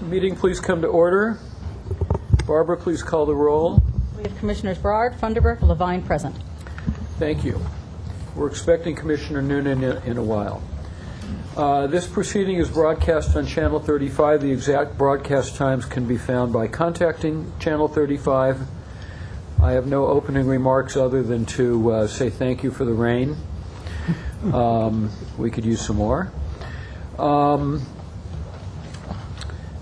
Meeting, please come to order. Barbara, please call the roll. We have Commissioners Broad, Funderburk, Levine present. Thank you. We're expecting Commissioner Noonan in a while. This proceeding is broadcast on Channel 35. The exact broadcast times can be found by contacting Channel 35. I have no opening remarks other than to say thank you for the rain. We could use some more.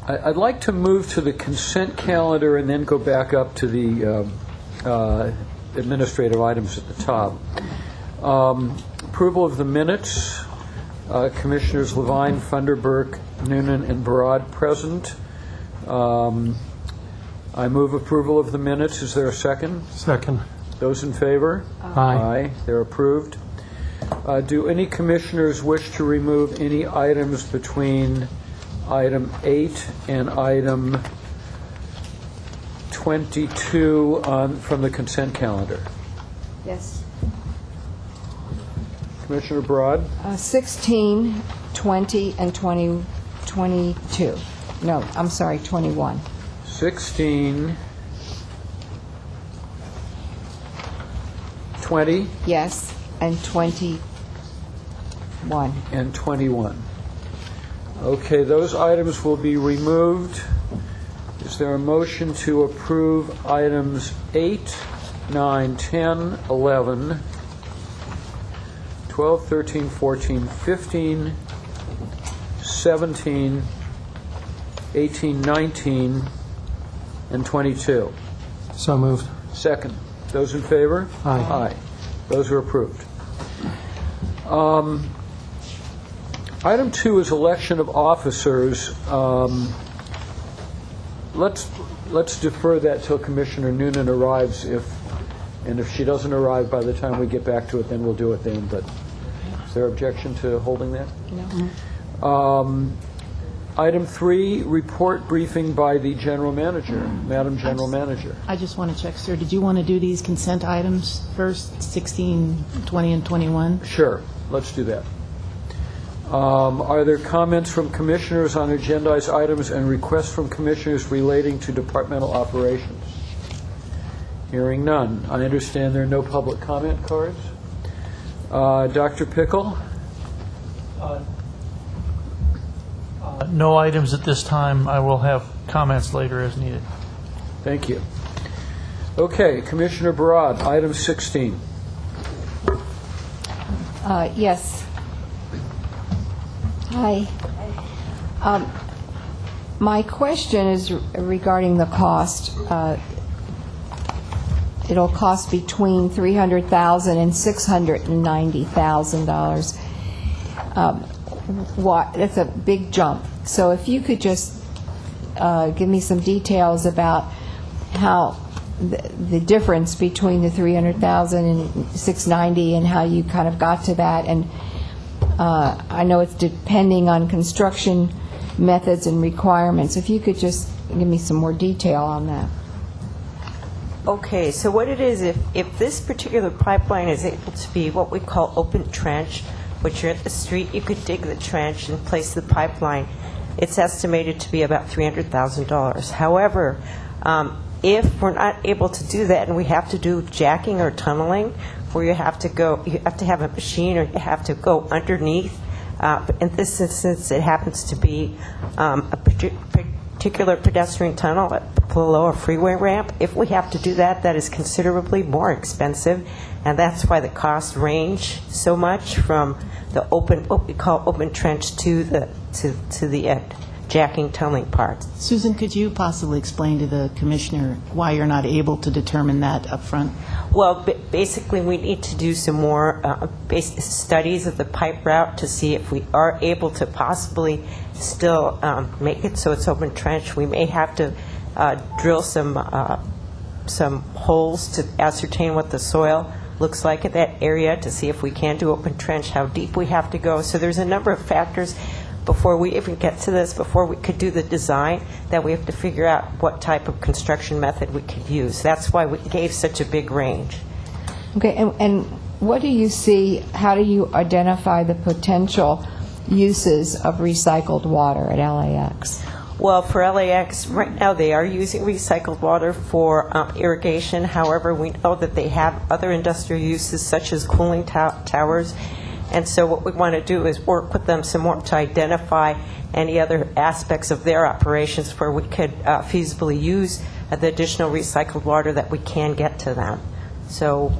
I'd like to move to the consent calendar and then go back up to the administrative items at the top. Approval of the minutes. Commissioners Levine, Funderburk, Noonan, and Broad present. I move approval of the minutes. Is there a second? Second. Those in favor? Aye. They're approved. Do any commissioners wish to remove any items between item 8 and item 22 from the consent calendar? Yes. Commissioner Broad? 16, 20, and 22. No, I'm sorry, 21. 16, 20, Yes, and 21. and 21. Okay, those items will be removed. Is there a motion to approve items 8, 9, 10, 11, 12, 13, 14, 15, 17, 18, 19, and 22? So moved. Second. Those in favor? Aye. Aye. Those are approved. Item 2 is election of officers. Let's defer that till Commissioner Noonan arrives. And if she doesn't arrive by the time we get back to it, then we'll do it then. But is there objection to holding that? No. Item 3, report briefing by the General Manager. Madam General Manager. I just want to check, sir, did you want to do these consent items first, 16, 20, and 21? Sure, let's do that. Are there comments from commissioners on agendized items and requests from commissioners relating to departmental operations? Hearing none. I understand there are no public comment cards. Dr. Pickle? No items at this time. I will have comments later as needed. Thank you. Okay, Commissioner Broad, item 16. Yes. Hi. My question is regarding the cost. It'll cost between $300,000 and $690,000. That's a big jump. So if you could just give me some details about how the difference between the $300,000 and $690,000 and how you kind of got to that. And I know it's depending on construction methods and requirements. If you could just give me some more detail on that. Okay, so what it is, if this particular pipeline is able to be what we call open trench, which you're at the street, you could dig the trench and place the pipeline, it's estimated to be about $300,000. However, if we're not able to do that and we have to do jacking or tunneling, where you have to have a machine or you have to go underneath, but in this instance it happens to be a particular pedestrian tunnel below a freeway ramp. If we have to do that, that is considerably more expensive, and that's why the costs range so much from the what we call open trench to the jacking tunneling part. Susan, could you possibly explain to the commissioner why you're not able to determine that up front? Well, basically we need to do some more basic studies of the pipe route to see if we are able to possibly still make it so it's open trench. We may have to drill some holes to ascertain what the soil looks like in that area to see if we can do open trench, how deep we have to go. So there's a number of factors before we even get to this, before we could do the design, that we have to figure out what type of construction method we could use. That's why we gave such a big range. Okay, and what do you see, how do you identify the potential uses of recycled water at LAX? Well, for LAX, right now they are using recycled water for irrigation. However, we know that they have other industrial uses such as cooling towers. And so what we want to do is work with them some more to identify any other aspects of their operations where we could feasibly use the additional recycled water that we can get to them. So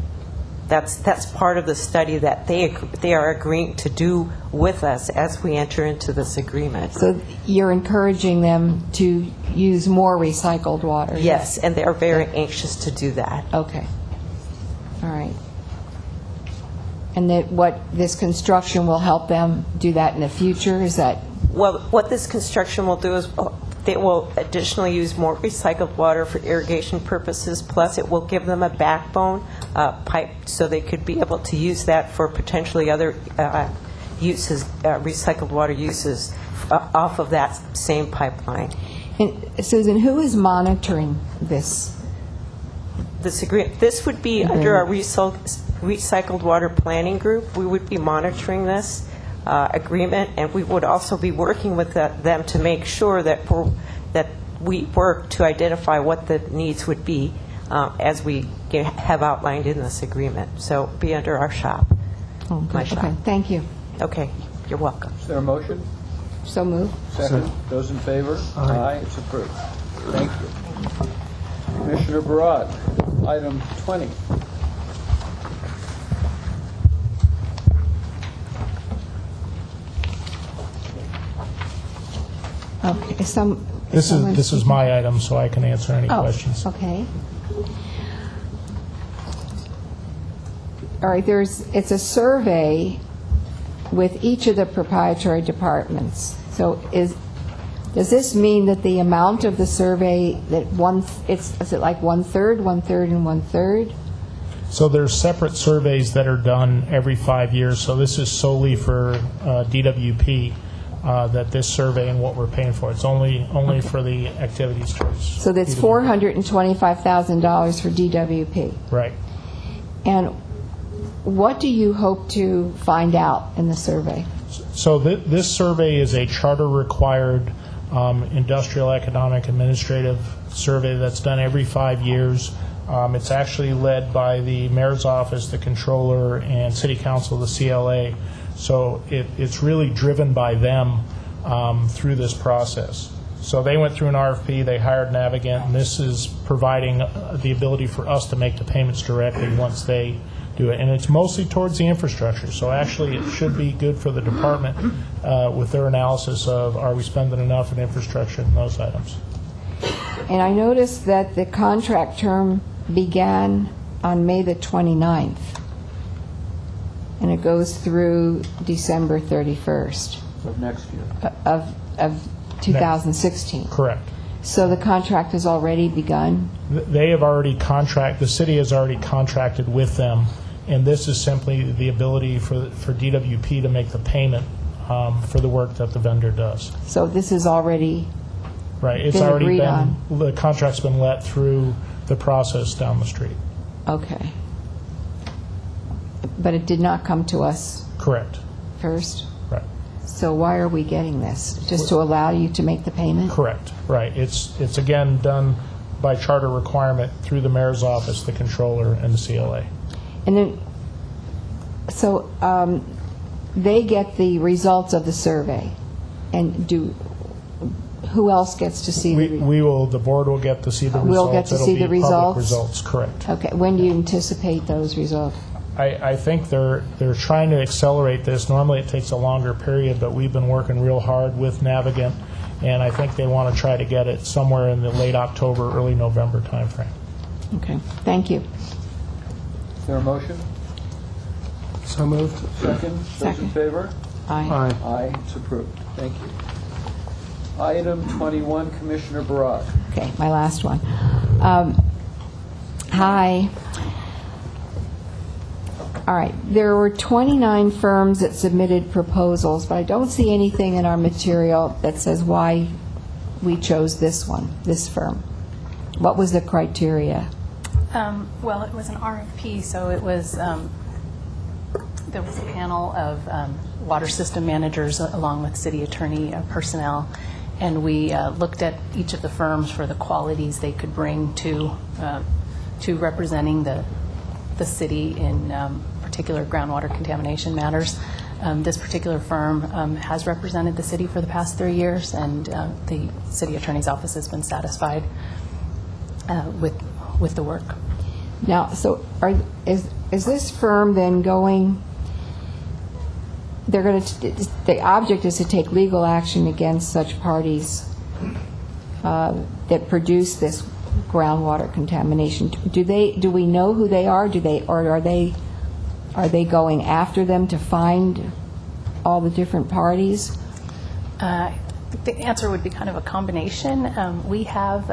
that's part of the study that they are agreeing to do with us as we enter into this agreement. So you're encouraging them to use more recycled water? Yes, and they are very anxious to do that. Okay. All right. And that what this construction will help them do that in the future? Is that? Well, what this construction will do is they will additionally use more recycled water for irrigation purposes, plus it will give them a backbone pipe so they could be able to use that for potentially other uses, recycled water uses off of that same pipeline. And Susan, who agreeing this? This would be under our recycled water planning group. We would be monitoring this agreement, and we would also be working with them to make sure that we work to identify what the needs would be as we have outlined in this agreement. So be under our shop. Oh, good. My shop. Okay, thank you. Okay, you're welcome. Is there a motion? So moved. Second. Those in favor? Aye. It's approved. Thank you. Commissioner Barad, item 20. Okay, This is my item, so I can answer any questions. Okay. All right, it's a survey with each of the proprietary departments. So does this mean that the amount of the survey, is it like one-third, one-third, and one-third? So there's separate surveys that are done every 5 years. So this is solely for DWP, that this survey and what we're paying for. It's only for the activities charge. So that's $425,000 for DWP. Right. And what do you hope to find out in the survey? So this survey is a charter-required industrial, economic, administrative survey that's done every 5 years. It's actually led by the mayor's office, the controller, and city council, the CLA. So it's really driven by them through this process. So they went through an RFP, they hired Navigant, and this is providing the ability for us to make the payments directly once they do it. And it's mostly towards the infrastructure. So actually it should be good for the department with their analysis of are we spending enough in infrastructure and those items. And I noticed that the contract term began on May the 29th, and it goes through December 31st Of next year. of 2016. Correct. So the contract has already begun? They have already the city has already contracted with them, and this is simply the ability for DWP to make the payment for the work that the vendor does. So this is already Right. It's been already agreed been, on. the contract's been let through the process down the street. Okay. But it did not come to us Correct. first? Right. So why are we getting this? Just to allow you to make the payment? Correct. Right. It's again done by charter requirement through the mayor's office, the controller, and the CLA. And then, so they get the results of the survey, and who else gets to see the The board will get to see the results. We'll get to It'll see be the public results? results, correct. Okay, when do you anticipate those results? I think they're trying to accelerate this. Normally it takes a longer period, but we've been working real hard with Navigant, and I think they want to try to get it somewhere in the late October, early November timeframe. Okay, thank you. Is there a motion? So moved. Second. Those in Second. favor? Aye. Aye. It's approved. Thank you. Item 21, Commissioner Barad. Okay, my last one. Hi. All right, there were 29 firms that submitted proposals, but I don't see anything in our material that says why we chose this firm. What was the criteria? Well, it was an RFP, so it was, there was a panel of water system managers along with city attorney personnel, and we looked at each of the firms for the qualities they could bring to representing the city in particular groundwater contamination matters. This particular firm has represented the city for the past 3 years, and the city attorney's office has been satisfied with the work. Now, so is this firm then going? They're going to. The object is to take legal action against such parties that produce this groundwater contamination. Do we know who they are? Are they going after them to find all the different parties? The answer would be kind of a combination. We have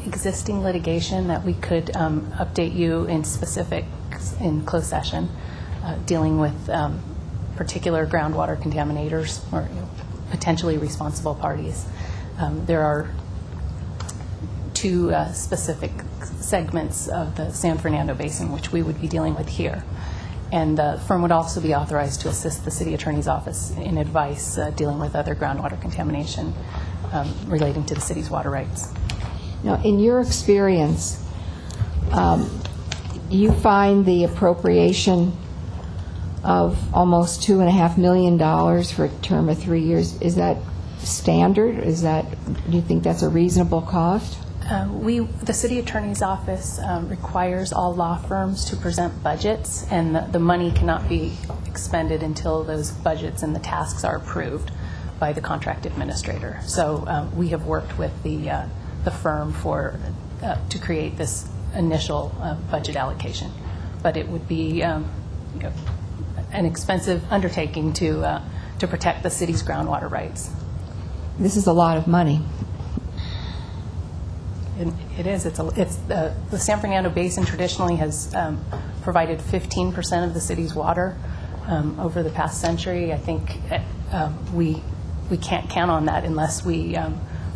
existing litigation that we could update you in specifics in closed session, dealing with particular groundwater contaminators or potentially responsible parties. There are two specific segments of the San Fernando Basin which we would be dealing with here. And the firm would also be authorized to assist the city attorney's office in advice dealing with other groundwater contamination relating to the city's water rights. Now, in your experience, you find the appropriation of almost $2.5 million for a term of 3 years, is that standard? Do you think that's a reasonable cost? The city attorney's office requires all law firms to present budgets, and the money cannot be expended until those budgets and the tasks are approved by the contract administrator. So we have worked with the firm to create this initial budget allocation, but it would be an expensive undertaking to protect the city's groundwater rights. This is a lot of money. It is. The San Fernando Basin traditionally has provided 15% of the city's water over the past century. I think we can't count on that unless we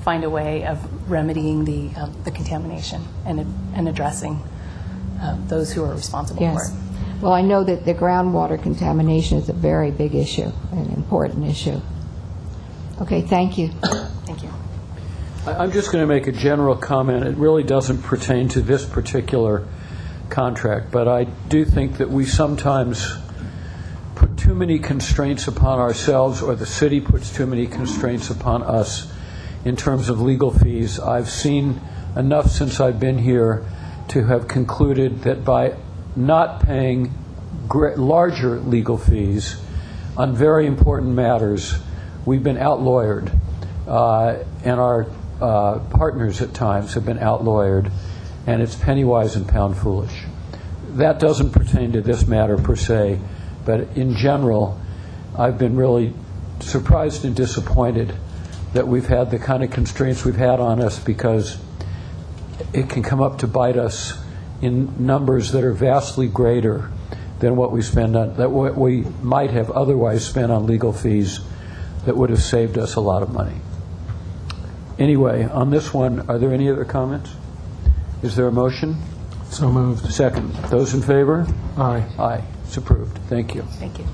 find a way of remedying the contamination and addressing those who are responsible for it. Well, I know that the groundwater contamination is a very big issue, an important issue. Okay, thank you. Thank you. I'm just going to make a general comment. It really doesn't pertain to this particular contract, but I do think that we sometimes put too many constraints upon ourselves, or the city puts too many constraints upon us in terms of legal fees. I've seen enough since I've been here to have concluded that by not paying larger legal fees on very important matters, we've been out-lawyered, and our partners at times have been out-lawyered, and it's penny-wise and pound-foolish. That doesn't pertain to this matter per se, but in general, I've been really surprised and disappointed that we've had the kind of constraints we've had on us, because it can come up to bite us in numbers that are vastly greater than what we spend on, that what we might have otherwise spent on legal fees that would have saved us a lot of money. Anyway, on this one, are there any other comments? Is there a motion? So moved. Second. Those in favor? Aye. Aye. It's approved. Thank you. Thank you.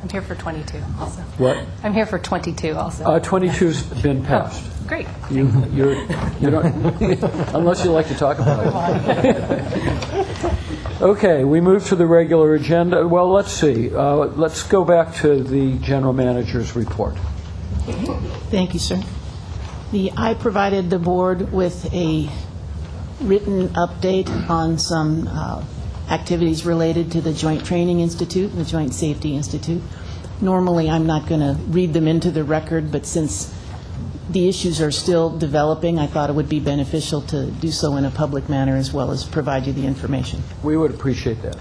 I'm here for 22 also. What? I'm here for 22 also. 22's been passed. Oh, great. You don't, unless you like to talk about it. Okay, we move to the regular agenda. Well, let's see. Let's go back to the general manager's report. Thank you, sir. I provided the board with a written update on some activities related to the Joint Training Institute and the Joint Safety Institute. Normally, I'm not going to read them into the record, but since the issues are still developing, I thought it would be beneficial to do so in a public manner as well as provide you the information. We would appreciate that.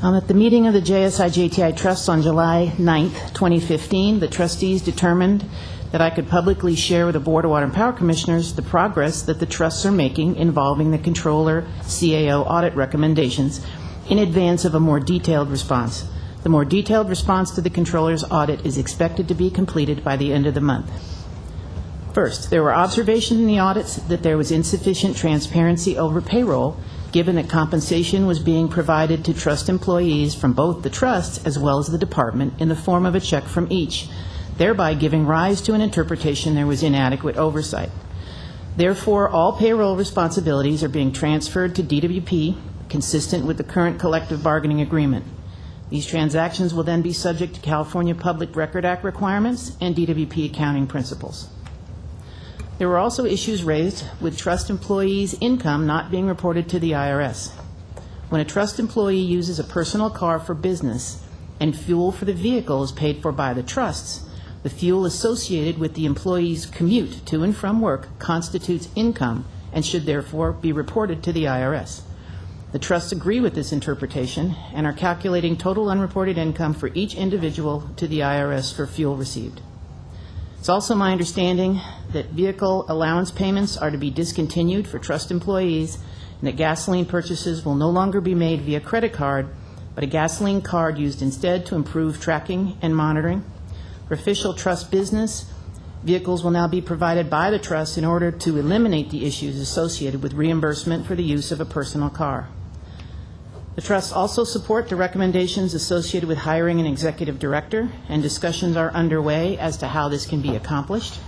At the meeting of the JSI-JTI Trust on July 9th, 2015, the trustees determined that I could publicly share with the Board of Water and Power Commissioners the progress that the trusts are making involving the Controller CAO audit recommendations in advance of a more detailed response. The more detailed response to the Controller's audit is expected to be completed by the end of the month. First, there were observations in the audits that there was insufficient transparency over payroll, given that compensation was being provided to trust employees from both the trust as well as the department in the form of a check from each. thereby giving rise to an interpretation there was inadequate oversight. Therefore, all payroll responsibilities are being transferred to DWP, consistent with the current collective bargaining agreement. These transactions will then be subject to California Public Record Act requirements and DWP accounting principles. There were also issues raised with trust employees' income not being reported to the IRS. When a trust employee uses a personal car for business and fuel for the vehicle is paid for by the trusts, the fuel associated with the employee's commute to and from work constitutes income and should therefore be reported to the IRS. The trusts agree with this interpretation and are calculating total unreported income for each individual to the IRS for fuel received. It's also my understanding that vehicle allowance payments are to be discontinued for trust employees and that gasoline purchases will no longer be made via credit card, but a gasoline card used instead to improve tracking and monitoring. For official trust business, vehicles will now be provided by the trust in order to eliminate the issues associated with reimbursement for the use of a personal car. The trusts also support the recommendations associated with hiring an executive director, and discussions are underway as to how this can be accomplished.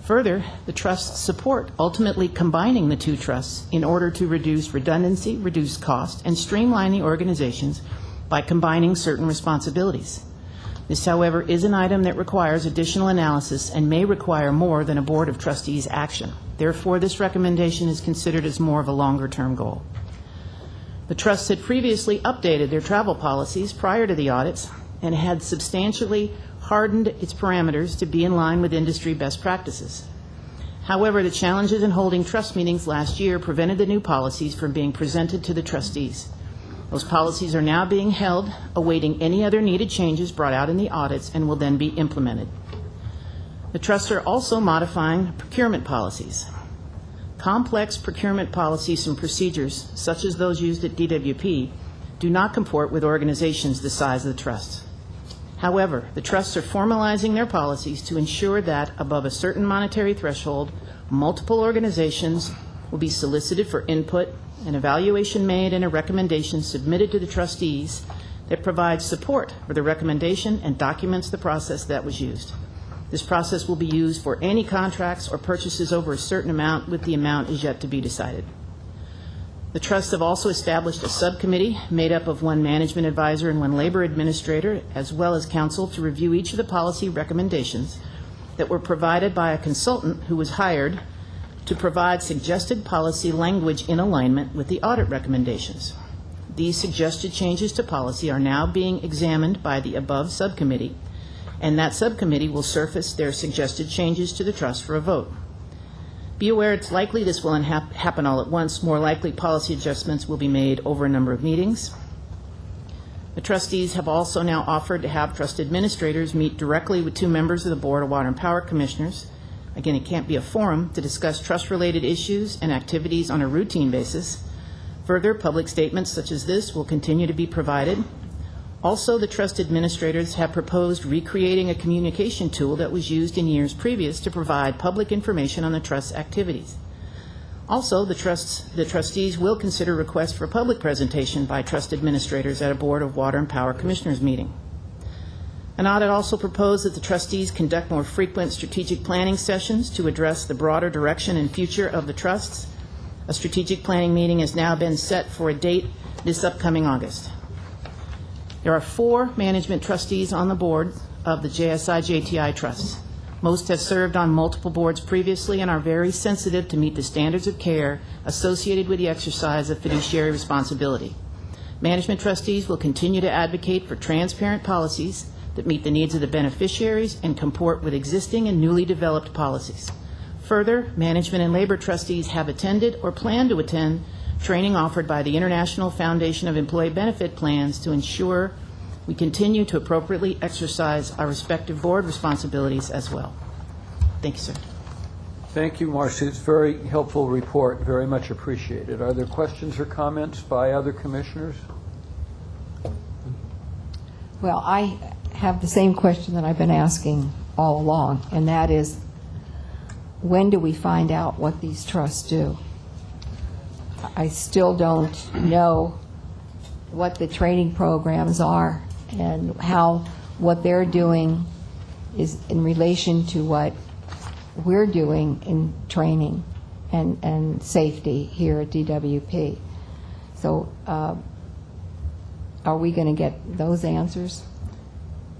Further, the trusts support ultimately combining the two trusts in order to reduce redundancy, reduce cost, and streamline the organizations by combining certain responsibilities. This, however, is an item that requires additional analysis and may require more than a Board of Trustees action. Therefore, this recommendation is considered as more of a longer-term goal. The trusts had previously updated their travel policies prior to the audits and had substantially hardened its parameters to be in line with industry best practices. However, the challenges in holding trust meetings last year prevented the new policies from being presented to the trustees. Those policies are now being held, awaiting any other needed changes brought out in the audits, and will then be implemented. The trusts are also modifying procurement policies. Complex procurement policies and procedures, such as those used at DWP, do not comport with organizations the size of the trusts. However, the trusts are formalizing their policies to ensure that, above a certain monetary threshold, multiple organizations will be solicited for input, an evaluation made, and a recommendation submitted to the trustees that provides support for the recommendation and documents the process that was used. This process will be used for any contracts or purchases over a certain amount, with the amount is yet to be decided. The trusts have also established a subcommittee made up of one management advisor and one labor administrator, as well as counsel, to review each of the policy recommendations that were provided by a consultant who was hired to provide suggested policy language in alignment with the audit recommendations. These suggested changes to policy are now being examined by the above subcommittee, and that subcommittee will surface their suggested changes to the trust for a vote. Be aware it's likely this will happen all at once. More likely, policy adjustments will be made over a number of meetings. The trustees have also now offered to have trust administrators meet directly with two members of the Board of Water and Power Commissioners. Again, it can't be a forum to discuss trust-related issues and activities on a routine basis. Further, public statements such as this will continue to be provided. Also, the trust administrators have proposed recreating a communication tool that was used in years previous to provide public information on the trust's activities. Also, the trustees will consider requests for public presentation by trust administrators at a Board of Water and Power Commissioners meeting. An audit also proposed that the trustees conduct more frequent strategic planning sessions to address the broader direction and future of the trusts. A strategic planning meeting has now been set for a date this upcoming August. There are 4 management trustees on the board of the JSI-JTI trusts. Most have served on multiple boards previously and are very sensitive to meet the standards of care associated with the exercise of fiduciary responsibility. Management trustees will continue to advocate for transparent policies that meet the needs of the beneficiaries and comport with existing and newly developed policies. Further, management and labor trustees have attended or plan to attend training offered by the International Foundation of Employee Benefit Plans to ensure we continue to appropriately exercise our respective board responsibilities as well. Thank you, sir. Thank you, Marcy. It's a very helpful report. Very much appreciated. Are there questions or comments by other commissioners? Well, I have the same question that I've been asking all along, and that is, when do we find out what these trusts do? I still don't know what the training programs are and how what they're doing is in relation to what we're doing in training and safety here at DWP. So are we going to get those answers?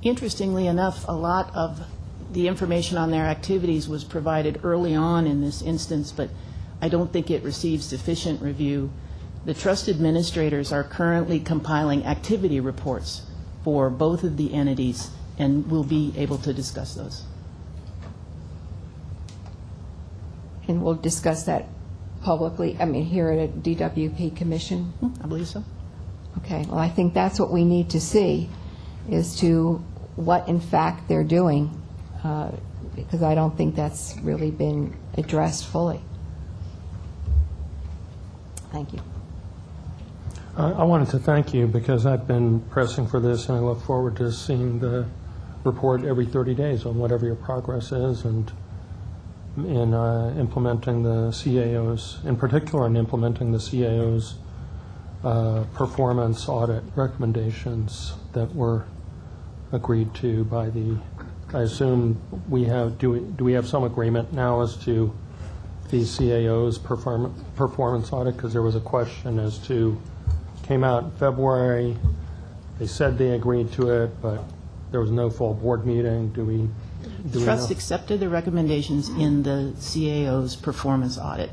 Interestingly enough, a lot of the information on their activities was provided early on in this instance, but I don't think it received sufficient review. The trust administrators are currently compiling activity reports for both of the entities, and we'll be able to discuss those. And we'll discuss that publicly, I mean, here at a DWP commission? I believe so. Okay, well, I think that's what we need to see, is to what in fact they're doing, because I don't think that's really been addressed fully. Thank you. I wanted to thank you because I've been pressing for this, and I look forward to seeing the report every 30 days on whatever your progress is, and in implementing the CAO's, in particular in implementing the CAO's performance audit recommendations that were agreed to by the, I assume we have, do we have some agreement now as to the CAO's performance audit? Because there was a question as to, came out in February, they said they agreed to it, but there was no full board meeting. Do we Trust know? accepted the recommendations in the CAO's performance audit.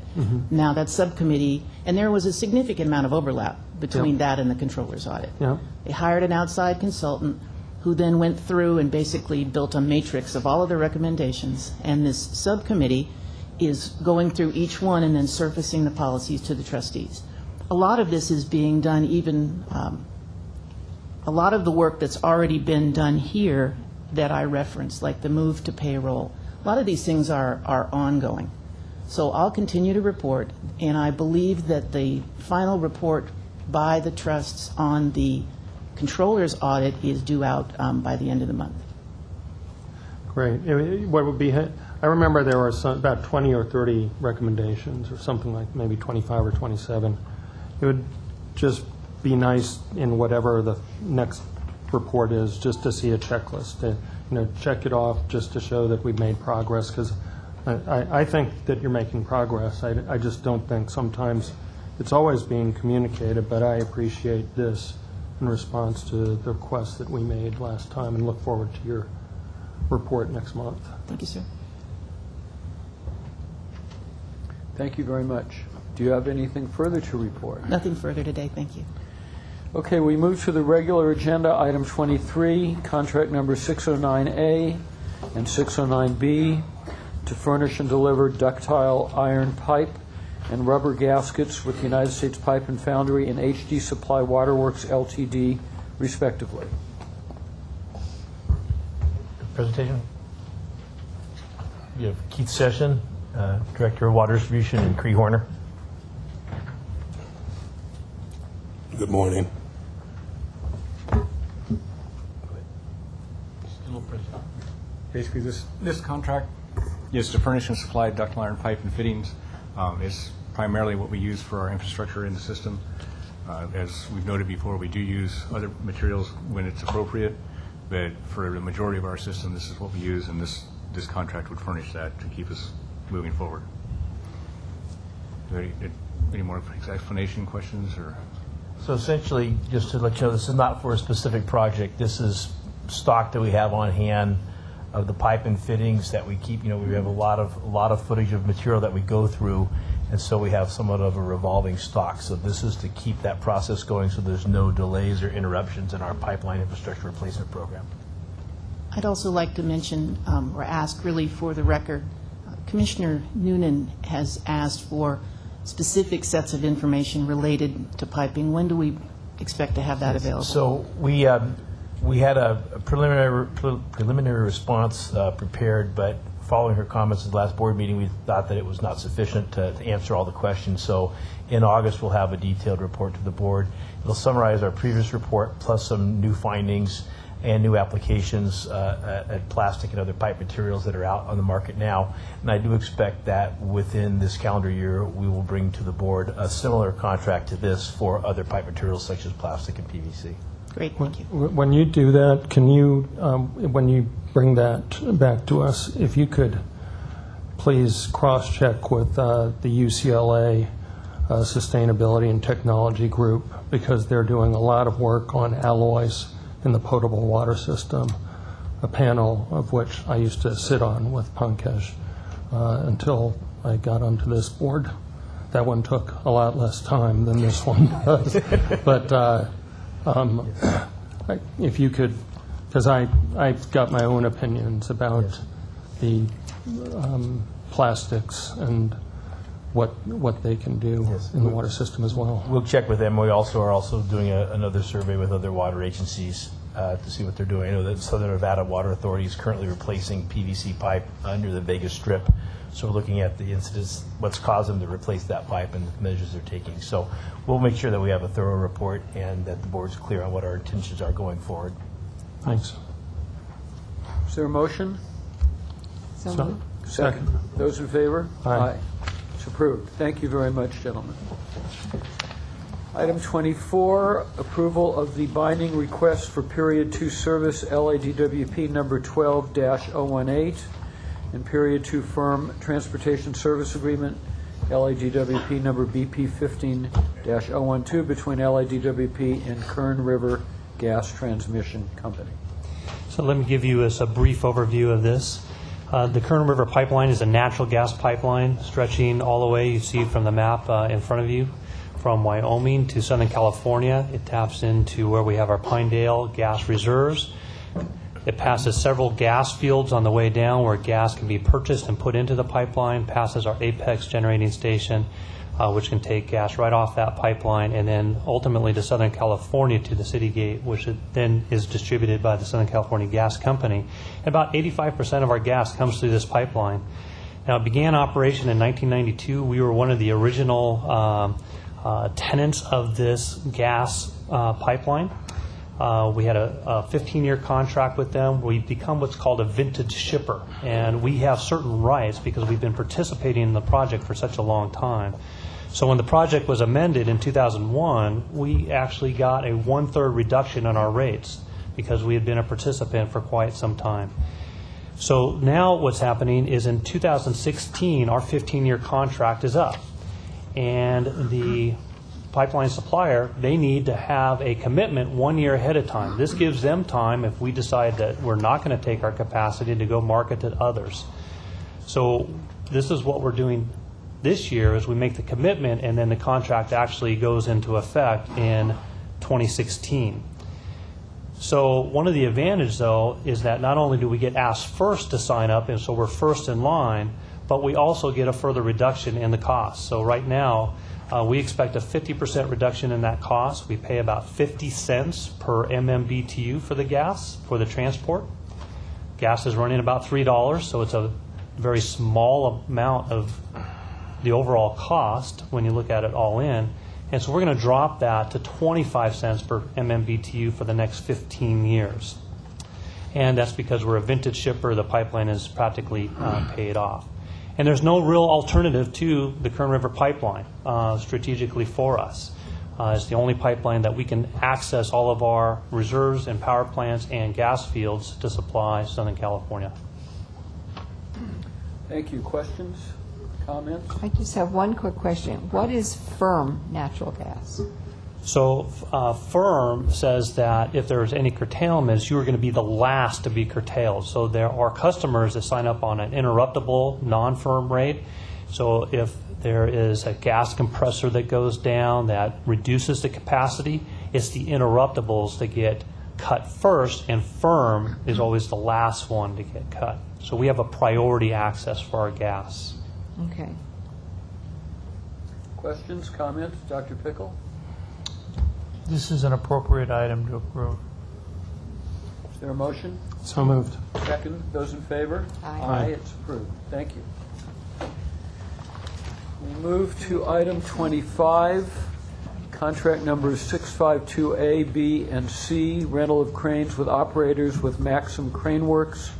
Now, that subcommittee, and there was a significant amount of overlap between that and the controller's audit. Yeah. They hired an outside consultant who then went through and basically built a matrix of all of the recommendations, and this subcommittee is going through each one and then surfacing the policies to the trustees. A lot of this is being done even, a lot of the work that's already been done here that I referenced, like the move to payroll, a lot of these things are ongoing. So I'll continue to report, and I believe that the final report by the trusts on the controller's audit is due out by the end of the month. Great. What would be, I remember there were about 20 or 30 recommendations or something like maybe 25 or 27. It would just be nice in whatever the next report is just to see a checklist, to check it off just to show that we've made progress, because I think that you're making progress. I just don't think sometimes it's always being communicated, but I appreciate this in response to the request that we made last time and look forward to your report next month. Thank you, sir. Thank you very much. Do you have anything further to report? Nothing further today, thank you. Okay, we move to the regular agenda, item 23, contract number 609A and 609B to furnish and deliver ductile iron pipe and rubber gaskets with United States Pipe and Foundry and HD Supply Waterworks Ltd. respectively. Presentation. You have Keith Session, Director of Water Distribution, and Cree Horner. Good morning. Basically, this contract is to furnish and supply ductile iron pipe and fittings. It's primarily what we use for our infrastructure in the system. As we've noted before, we do use other materials when it's appropriate, but for the majority of our system, this is what we use, and this contract would furnish that to keep us moving forward. Any more explanation, questions, or? So essentially, just to let you know, this is not for a specific project. This is stock that we have on hand of the pipe and fittings that we keep. We have a lot of footage of material that we go through, and so we have somewhat of a revolving stock. So this is to keep that process going so there's no delays or interruptions in our pipeline infrastructure replacement program. I'd also like to mention, or ask really for the record, Commissioner Noonan has asked for specific sets of information related to piping. When do we expect to have that available? So we had a preliminary response prepared, but following her comments at the last board meeting, we thought that it was not sufficient to answer all the questions. So in August, we'll have a detailed report to the board. It'll summarize our previous report plus some new findings and new applications at plastic and other pipe materials that are out on the market now. And I do expect that within this calendar year, we will bring to the board a similar contract to this for other pipe materials such as plastic and PVC. Great, thank you. When you do that, can you, when you bring that back to us, if you could please cross-check with the UCLA Sustainability and Technology Group, because they're doing a lot of work on alloys in the potable water system, a panel of which I used to sit on with Pankaj until I got onto this board. That one took a lot less time than this one does. But if you could, because I've got my own opinions about the plastics and what they can do in the water system as well. We'll check with them. We also are doing another survey with other water agencies to see what they're doing. I know that Southern Nevada Water Authority is currently replacing PVC pipe under the Vegas Strip. So we're looking at the incidents, what's caused them to replace that pipe, and the measures they're taking. So we'll make sure that we have a thorough report and that the board's clear on what our intentions are going forward. Thanks. Is there a motion? So moved. Second. Those in favor? Aye. It's approved. Thank you very much, gentlemen. Item 24, approval of the binding request for Period 2 service LADWP number 12-018 and Period 2 firm transportation service agreement LADWP number BP 15-012 between LADWP and Kern River Gas Transmission Company. So let me give you a brief overview of this. The Kern River pipeline is a natural gas pipeline stretching all the way, you see from the map in front of you, from Wyoming to Southern California. It taps into where we have our Pinedale gas reserves. It passes several gas fields on the way down where gas can be purchased and put into the pipeline, passes our Apex generating station, which can take gas right off that pipeline, and then ultimately to Southern California to the city gate, which then is distributed by the Southern California Gas Company. About 85% of our gas comes through this pipeline. Now, it began operation in 1992. We were one of the original tenants of this gas pipeline. We had a 15-year contract with them. We've become what's called a vintage shipper, and we have certain rights because we've been participating in the project for such a long time. So when the project was amended in 2001, we actually got a 1/3 reduction in our rates because we had been a participant for quite some time. So now what's happening is in 2016, our 15-year contract is up, and the pipeline supplier, they need to have a commitment 1 year ahead of time. This gives them time if we decide that we're not going to take our capacity to go market to others. So this is what we're doing this year is we make the commitment, and then the contract actually goes into effect in 2016. So one of the advantages, though, is that not only do we get asked first to sign up, and so we're first in line, but we also get a further reduction in the cost. So right now, we expect a 50% reduction in that cost. We pay about 50 cents per MMBTU for the gas, for the transport. Gas is running about $3, so it's a very small amount of the overall cost when you look at it all in. And so we're going to drop that to 25 cents per MMBTU for the next 15 years. And that's because we're a vintage shipper. The pipeline is practically paid off. And there's no real alternative to the Kern River pipeline strategically for us. It's the only pipeline that we can access all of our reserves and power plants and gas fields to supply Southern California. Thank you. Questions? Comments? I just have one quick question. What is firm natural gas? So FIRM says that if there's any curtailments, you are going to be the last to be curtailed. So there are customers that sign up on an interruptible, non-firm rate. So if there is a gas compressor that goes down that reduces the capacity, it's the interruptibles that get cut first, and firm is always the last one to get cut. So we have a priority access for our gas. Okay. Questions, comments? Dr. Pickle? This is an appropriate item to approve. Is there a motion? So moved. Second. Those in favor? Aye. It's approved. Thank you. We move to item 25, contract numbers 652A, B, and C, rental of cranes with operators with Maxim Crane Works,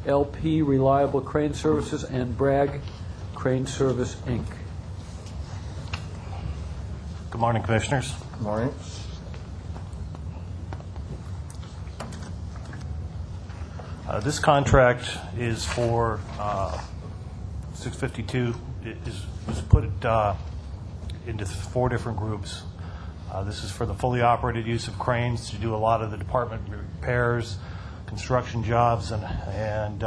LP Reliable Crane Services, and Bragg Crane Service, Inc. Good morning, Commissioners. Good morning. This contract is for 652. It was put into 4 different groups. This is for the fully operated use of cranes to do a lot of the department repairs, construction jobs, and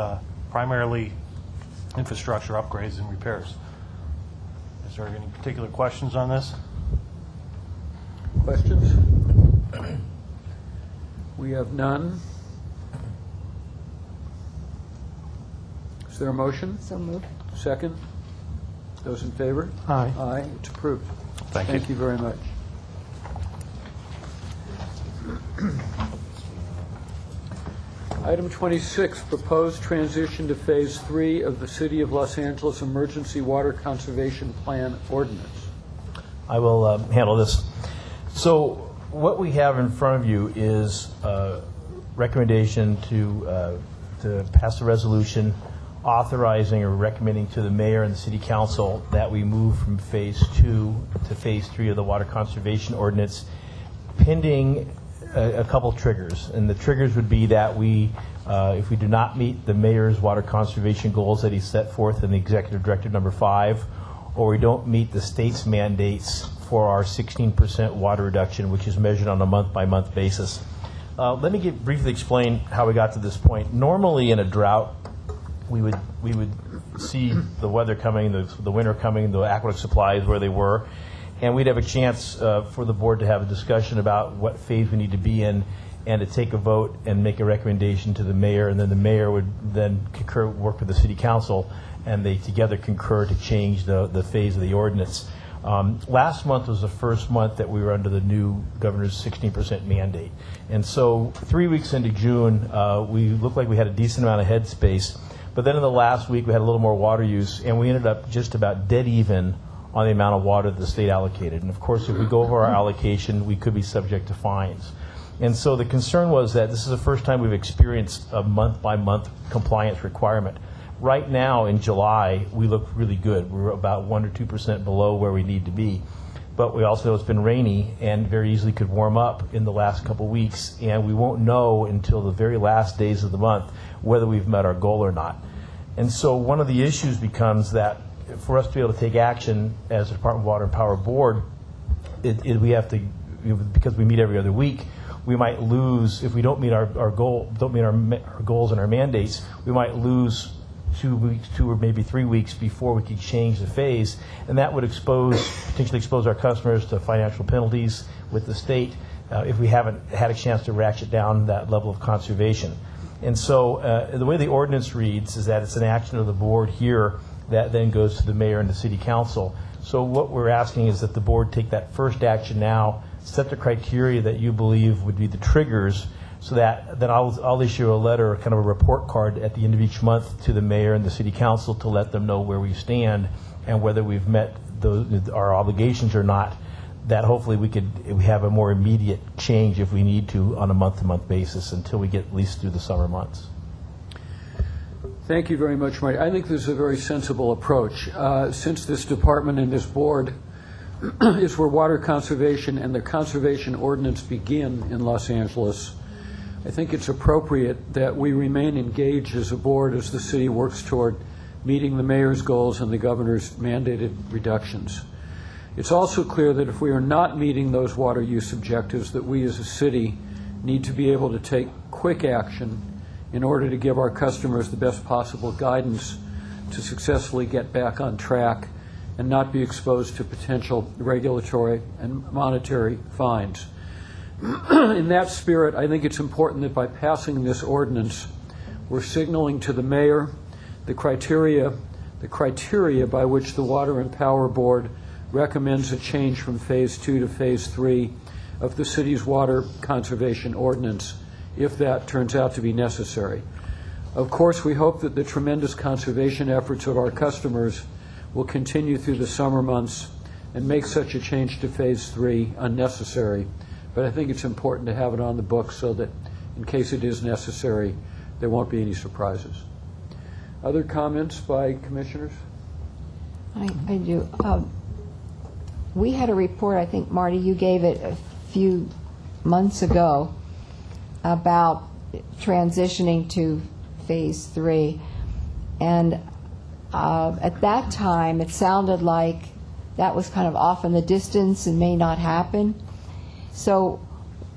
primarily infrastructure upgrades and repairs. Is there any particular questions on this? Questions? We have none. Is there a motion? So moved. Second? Those in favor? Aye. Aye, it's approved. Thank you. Thank you very much. Item 26, proposed transition to Phase 3 of the City of Los Angeles Emergency Water Conservation Plan ordinance. I will handle this. So what we have in front of you is a recommendation to pass a resolution authorizing or recommending to the mayor and the city council that we move from Phase 2 to Phase 3 of the Water Conservation Ordinance, pending a couple triggers. And the triggers would be that if we do not meet the mayor's water conservation goals that he set forth in the Executive Directive number 5, or we don't meet the state's mandates for our 16% water reduction, which is measured on a month-by-month basis. Let me briefly explain how we got to this point. Normally in a drought, we would see the weather coming, the winter coming, the aquatic supplies where they were, and we'd have a chance for the board to have a discussion about what phase we need to be in, and to take a vote and make a recommendation to the mayor, and then the mayor would then work with the city council, and they together concur to change the phase of the ordinance. Last month was the first month that we were under the new governor's 16% mandate. And so 3 weeks into June, we looked like we had a decent amount of headspace. But then in the last week, we had a little more water use, and we ended up just about dead even on the amount of water that the state allocated. And of course, if we go over our allocation, we could be subject to fines. And so the concern was that this is the first time we've experienced a month-by-month compliance requirement. Right now, in July, we look really good. We're about 1 or 2% below where we need to be. But we also know it's been rainy and very easily could warm up in the last couple weeks, and we won't know until the very last days of the month whether we've met our goal or not. And so one of the issues becomes that for us to be able to take action as the Department of Water and Power Board, we have to, because we meet every other week, we might lose, if we don't meet our goal, don't meet our goals and our mandates, we might lose 2 weeks, 2 or maybe 3 weeks before we could change the phase, and that would potentially expose our customers to financial penalties with the state if we haven't had a chance to ratchet down that level of conservation. And so the way the ordinance reads is that it's an action of the board here that then goes to the mayor and the city council. So what we're asking is that the board take that first action now, set the criteria that you believe would be the triggers, so that then I'll issue a letter, kind of a report card at the end of each month to the mayor and the city council to let them know where we stand and whether we've met our obligations or not, that hopefully we have a more immediate change if we need to on a month-to-month basis until we get at least through the summer months. Thank you very much, Marty. I think this is a very sensible approach. Since this department and this board is where water conservation and the conservation ordinance begin in Los Angeles, I think it's appropriate that we remain engaged as a board as the city works toward meeting the mayor's goals and the governor's mandated reductions. It's also clear that if we are not meeting those water use objectives, that we as a city need to be able to take quick action in order to give our customers the best possible guidance to successfully get back on track and not be exposed to potential regulatory and monetary fines. In that spirit, I think it's important that by passing this ordinance, we're signaling to the mayor the criteria by which the Water and Power Board recommends a change from Phase 2 to Phase 3 of the city's water conservation ordinance, if that turns out to be necessary. Of course, we hope that the tremendous conservation efforts of our customers will continue through the summer months and make such a change to Phase 3 unnecessary. But I think it's important to have it on the books so that in case it is necessary, there won't be any surprises. Other comments by commissioners? I do. We had a report, I think, Marty, you gave it a few months ago, about transitioning to Phase 3. And at that time, it sounded like that was kind of off in the distance and may not happen. So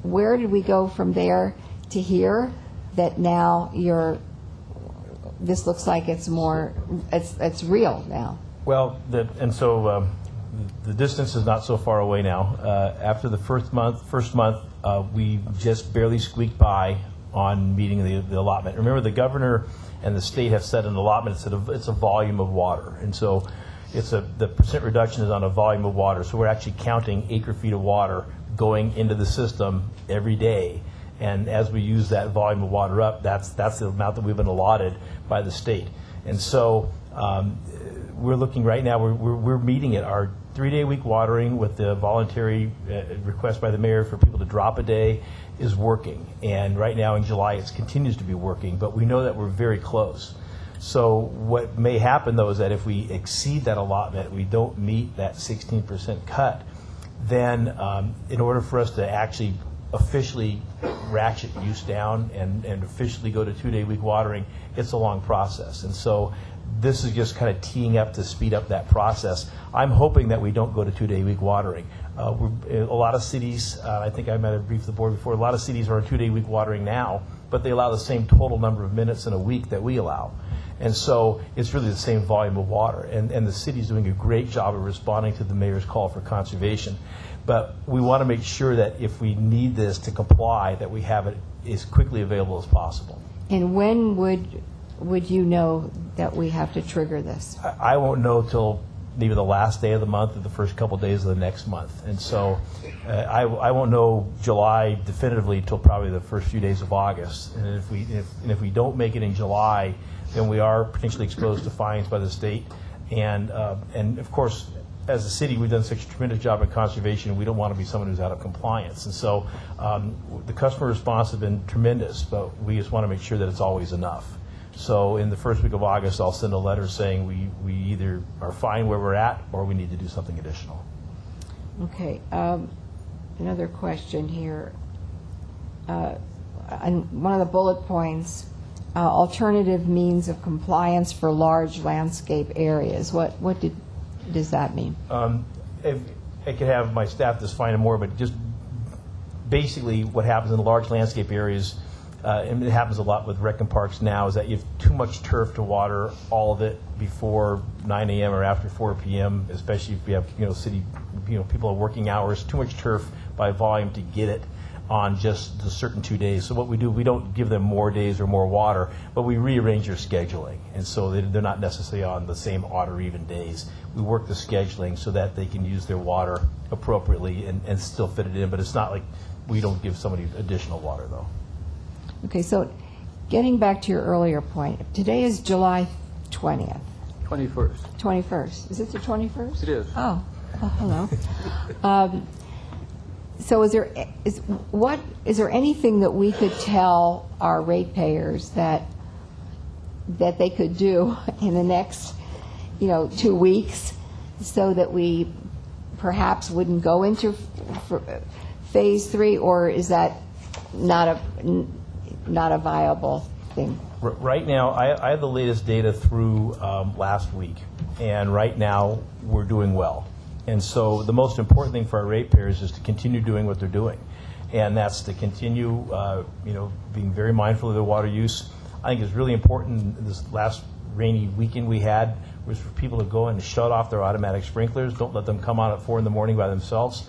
where did we go from there to here that now this looks like it's real now? Well, the distance is not so far away now. After the first month, we just barely squeaked by on meeting the allotment. Remember, the governor and the state have set an allotment. It's a volume of water, and so the percent reduction is on a volume of water. So we're actually counting acre-feet of water going into the system every day. And as we use that volume of water up, that's the amount that we've been allotted by the state. And so we're looking right now, we're meeting it. Our 3-day-a-week watering with the voluntary request by the mayor for people to drop a day is working. And right now in July, it continues to be working, but we know that we're very close. So what may happen, though, is that if we exceed that allotment, we don't meet that 16% cut, then in order for us to actually officially ratchet use down and officially go to 2-day-a-week watering, it's a long process. And so this is just kind of teeing up to speed up that process. I'm hoping that we don't go to 2-day-a-week watering. A lot of cities, I think I might have briefed the board before, a lot of cities are on 2-day-a-week watering now, but they allow the same total number of minutes in a week that we allow. And so it's really the same volume of water. And the city's doing a great job of responding to the mayor's call for conservation. But we want to make sure that if we need this to comply, that we have it as quickly available as possible. And when would you know that we have to trigger this? I won't know till maybe the last day of the month or the first couple of days of the next month. And so I won't know July definitively till probably the first few days of August. And if we don't make it in July, then we are potentially exposed to fines by the state. And of course, as a city, we've done such a tremendous job in conservation, and we don't want to be someone who's out of compliance. And so the customer response has been tremendous, but we just want to make sure that it's always enough. So in the first week of August, I'll send a letter saying we either are fine where we're at or we need to do something additional. Okay. Another question here. On one of the bullet points, alternative means of compliance for large landscape areas. What does that mean? If I could have my staff define it more, but just basically what happens in large landscape areas, and it happens a lot with rec and parks now, is that you have too much turf to water all of it before 9 a.m. or after 4 p.m., especially if you have city people are working hours, too much turf by volume to get it on just the certain 2 days. So what we do, we don't give them more days or more water, but we rearrange their scheduling. And so they're not necessarily on the same odd or even days. We work the scheduling so that they can use their water appropriately and still fit it in, but it's not like we don't give somebody additional water, though. Okay, so getting back to your earlier point, today is July 20th. 21st. 21st. Is it the 21st? It is. Oh, hello. So is there anything that we could tell our ratepayers that they could do in the next 2 weeks so that we perhaps wouldn't go into phase 3, or is that not a viable thing? Right now, I have the latest data through last week, and right now we're doing well. And so the most important thing for our ratepayers is to continue doing what they're doing, and that's to continue, being very mindful of their water use. I think it's really important. This last rainy weekend we had was for people to go and shut off their automatic sprinklers. Don't let them come on at 4 in the morning by themselves.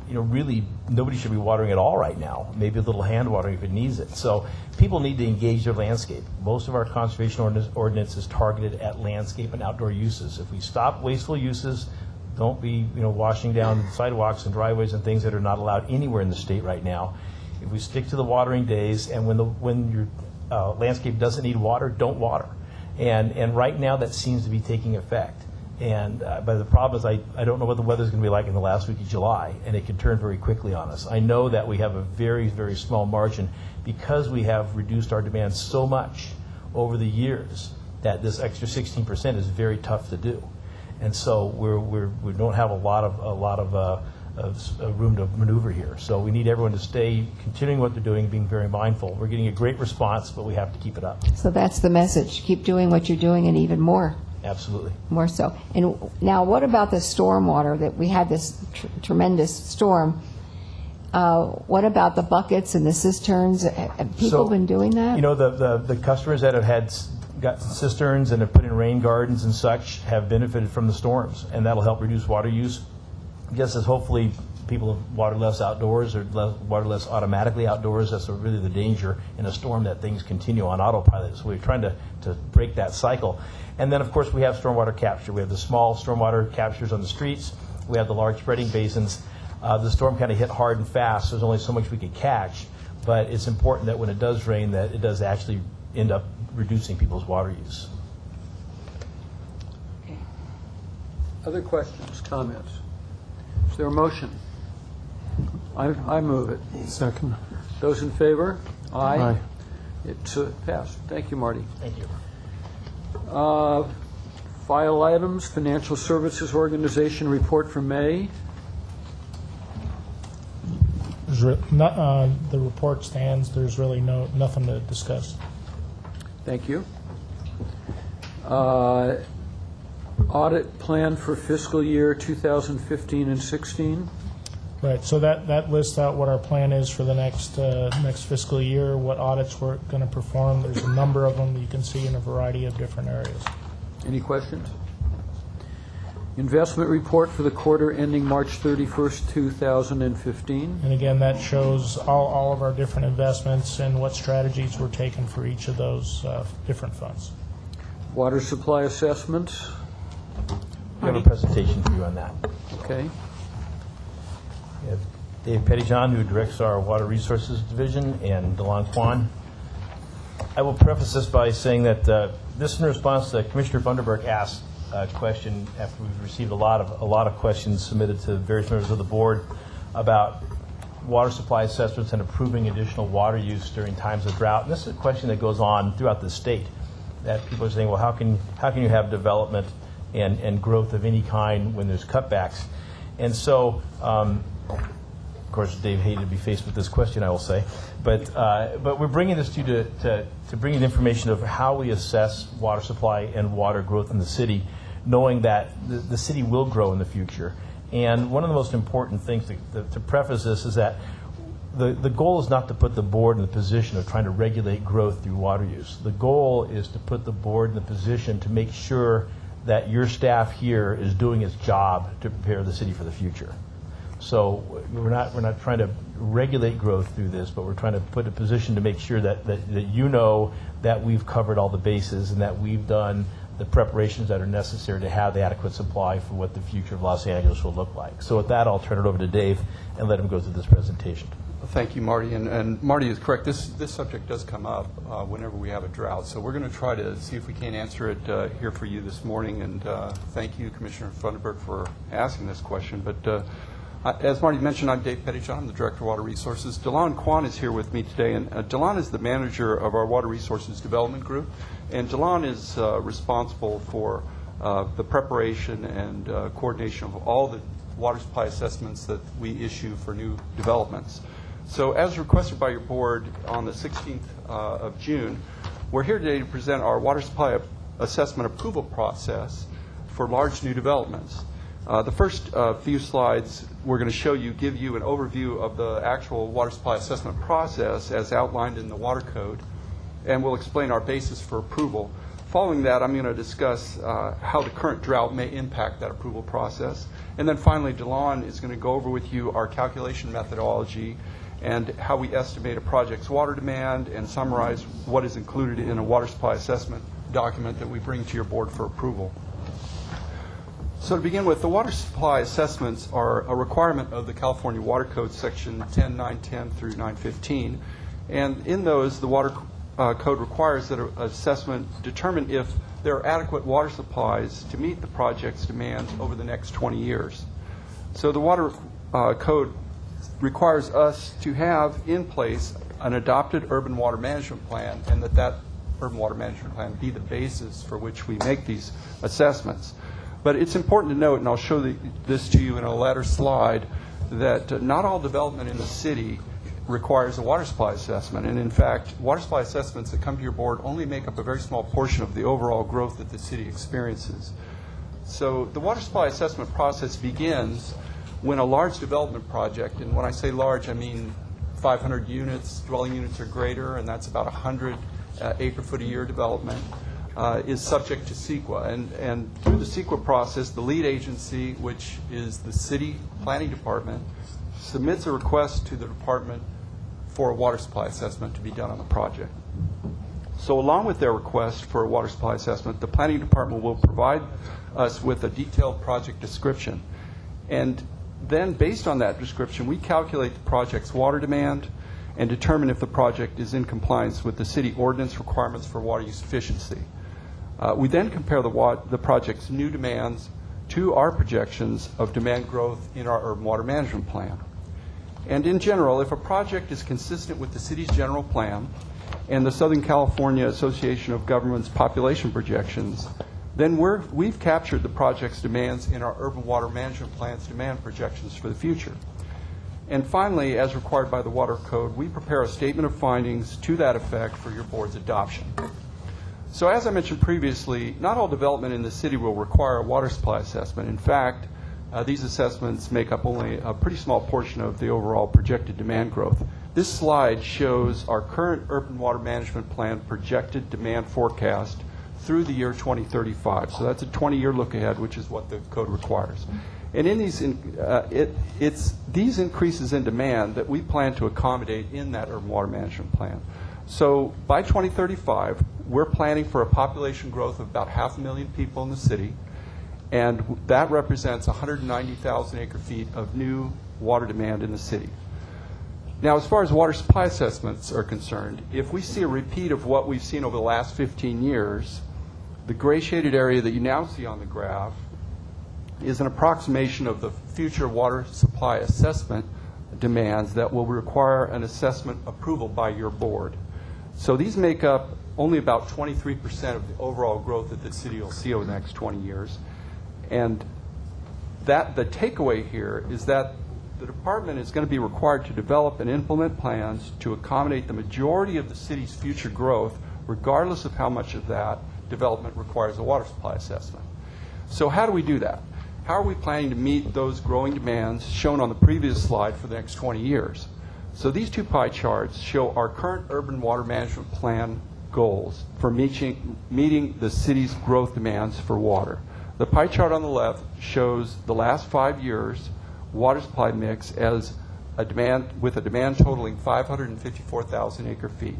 Really, nobody should be watering at all right now. Maybe a little hand watering if it needs it. So people need to engage their landscape. Most of our conservation ordinance is targeted at landscape and outdoor uses. If we stop wasteful uses, don't be washing down sidewalks and driveways and things that are not allowed anywhere in the state right now. If we stick to the watering days, and when your landscape doesn't need water, don't water. And right now that seems to be taking effect. But the problem is I don't know what the weather's going to be like in the last week of July, and it can turn very quickly on us. I know that we have a very, very small margin because we have reduced our demand so much over the years that this extra 16% is very tough to do. And so we don't have a lot of room to maneuver here. So we need everyone to stay continuing what they're doing, being very mindful. We're getting a great response, but we have to keep it up. So that's the message. Keep doing what you're doing and even more. Absolutely. More so. And now, what about the stormwater that we had this tremendous storm? What about the buckets and the cisterns? Have people been doing that? You know, the customers that have got cisterns and have put in rain gardens and such have benefited from the storms, and that'll help reduce water use. Just as hopefully people have water less outdoors or water less automatically outdoors. That's really the danger in a storm, that things continue on autopilot. So we're trying to break that cycle. And then, of course, we have stormwater capture. We have the small stormwater captures on the streets. We have the large spreading basins. The storm kind of hit hard and fast, so there's only so much we could catch. But it's important that when it does rain, that it does actually end up reducing people's water use. Other questions, comments? Is there a motion? I move it. Second. Those in favor? Aye. Aye. It's passed. Thank you, Marty. Thank you. File items, Financial Services Organization report for May. The report stands. There's really nothing to discuss. Thank you. Audit plan for fiscal year 2015 and 16. Right. So that lists out what our plan is for the next fiscal year, what audits we're going to perform. There's a number of them you can see in a variety of different areas. Any questions? Investment report for the quarter ending March 31st, 2015. And again, that shows all of our different investments and what strategies we're taking for each of those different funds. Water supply assessments. We have a presentation for you on that. Okay. We have Dave Pettyjohn, who directs our Water Resources Division, and DeLon Kwan. I will preface this by saying that this is in response to Commissioner Funderburk asked a question after we've received a lot of questions submitted to various members of the board about water supply assessments and approving additional water use during times of drought. And this is a question that goes on throughout the state, that people are saying, well, how can you have development and growth of any kind when there's cutbacks? And so, of course, Dave hated to be faced with this question, I will say, but we're bringing this to you to bring in information of how we assess water supply and water growth in the city, knowing that the city will grow in the future. And one of the most important things to preface this is that the goal is not to put the board in the position of trying to regulate growth through water use. The goal is to put the board in the position to make sure that your staff here is doing its job to prepare the city for the future. So we're not trying to regulate growth through this, but we're trying to put a position to make sure that you know that we've covered all the bases and that we've done the preparations that are necessary to have the adequate supply for what the future of Los Angeles will look like. So with that, I'll turn it over to Dave and let him go through this presentation. Thank you, Marty. And Marty is correct. This subject does come up whenever we have a drought. So we're going to try to see if we can answer it here for you this morning. And thank you, Commissioner Funderburk, for asking this question. But as Marty mentioned, I'm Dave Pettyjohn. I'm the Director of Water Resources. DeLon Kwan is here with me today. And DeLon is the manager of our Water Resources Development Group. And DeLon is responsible for the preparation and coordination of all the water supply assessments that we issue for new developments. So as requested by your board on the 16th of June, we're here today to present our water supply assessment approval process for large new developments. The first few slides we're going to show you give you an overview of the actual water supply assessment process as outlined in the Water Code, and we'll explain our basis for approval. Following that, I'm going to discuss how the current drought may impact that approval process. And then finally, DeLon is going to go over with you our calculation methodology and how we estimate a project's water demand and summarize what is included in a water supply assessment document that we bring to your board for approval. So to begin with, the water supply assessments are a requirement of the California Water Code section 10.910 through 915. And in those, the Water Code requires that an assessment determine if there are adequate water supplies to meet the project's demands over the next 20 years. So the Water Code requires us to have in place an adopted urban water management plan, and that urban water management plan be the basis for which we make these assessments. But it's important to note, and I'll show this to you in a later slide, that not all development in the city requires a water supply assessment. And in fact, water supply assessments that come to your board only make up a very small portion of the overall growth that the city experiences. So the water supply assessment process begins when a large development project, and when I say large, I mean 500 units, dwelling units or greater, and that's about 100 acre-foot a year development, is subject to CEQA. And through the CEQA process, the lead agency, which is the city planning department, submits a request to the department for a water supply assessment to be done on the project. So along with their request for a water supply assessment, the planning department will provide us with a detailed project description. And then based on that description, we calculate the project's water demand and determine if the project is in compliance with the city ordinance requirements for water use efficiency. We then compare the project's new demands to our projections of demand growth in our urban water management plan. And in general, if a project is consistent with the city's general plan and the Southern California Association of Governments population projections, then we've captured the project's demands in our urban water management plan's demand projections for the future. And finally, as required by the Water Code, we prepare a statement of findings to that effect for your board's adoption. So as I mentioned previously, not all development in the city will require a water supply assessment. In fact, these assessments make up only a pretty small portion of the overall projected demand growth. This slide shows our current urban water management plan projected demand forecast through the year 2035. So that's a 20-year look ahead, which is what the code requires. And in these, it's these increases in demand that we plan to accommodate in that urban water management plan. So by 2035, we're planning for a population growth of about 500,000 people in the city, and that represents 190,000 acre-feet of new water demand in the city. Now, as far as water supply assessments are concerned, if we see a repeat of what we've seen over the last 15 years, the gray shaded area that you now see on the graph is an approximation of the future water supply assessment demands that will require an assessment approval by your board. So these make up only about 23% of the overall growth that the city will see over the next 20 years. And that the takeaway here is that the department is going to be required to develop and implement plans to accommodate the majority of the city's future growth, regardless of how much of that development requires a water supply assessment. So how do we do that? How are we planning to meet those growing demands shown on the previous slide for the next 20 years? So these two pie charts show our current urban water management plan goals for meeting the city's growth demands for water. The pie chart on the left shows the last 5 years water supply mix as a demand totaling 554,000 acre-feet.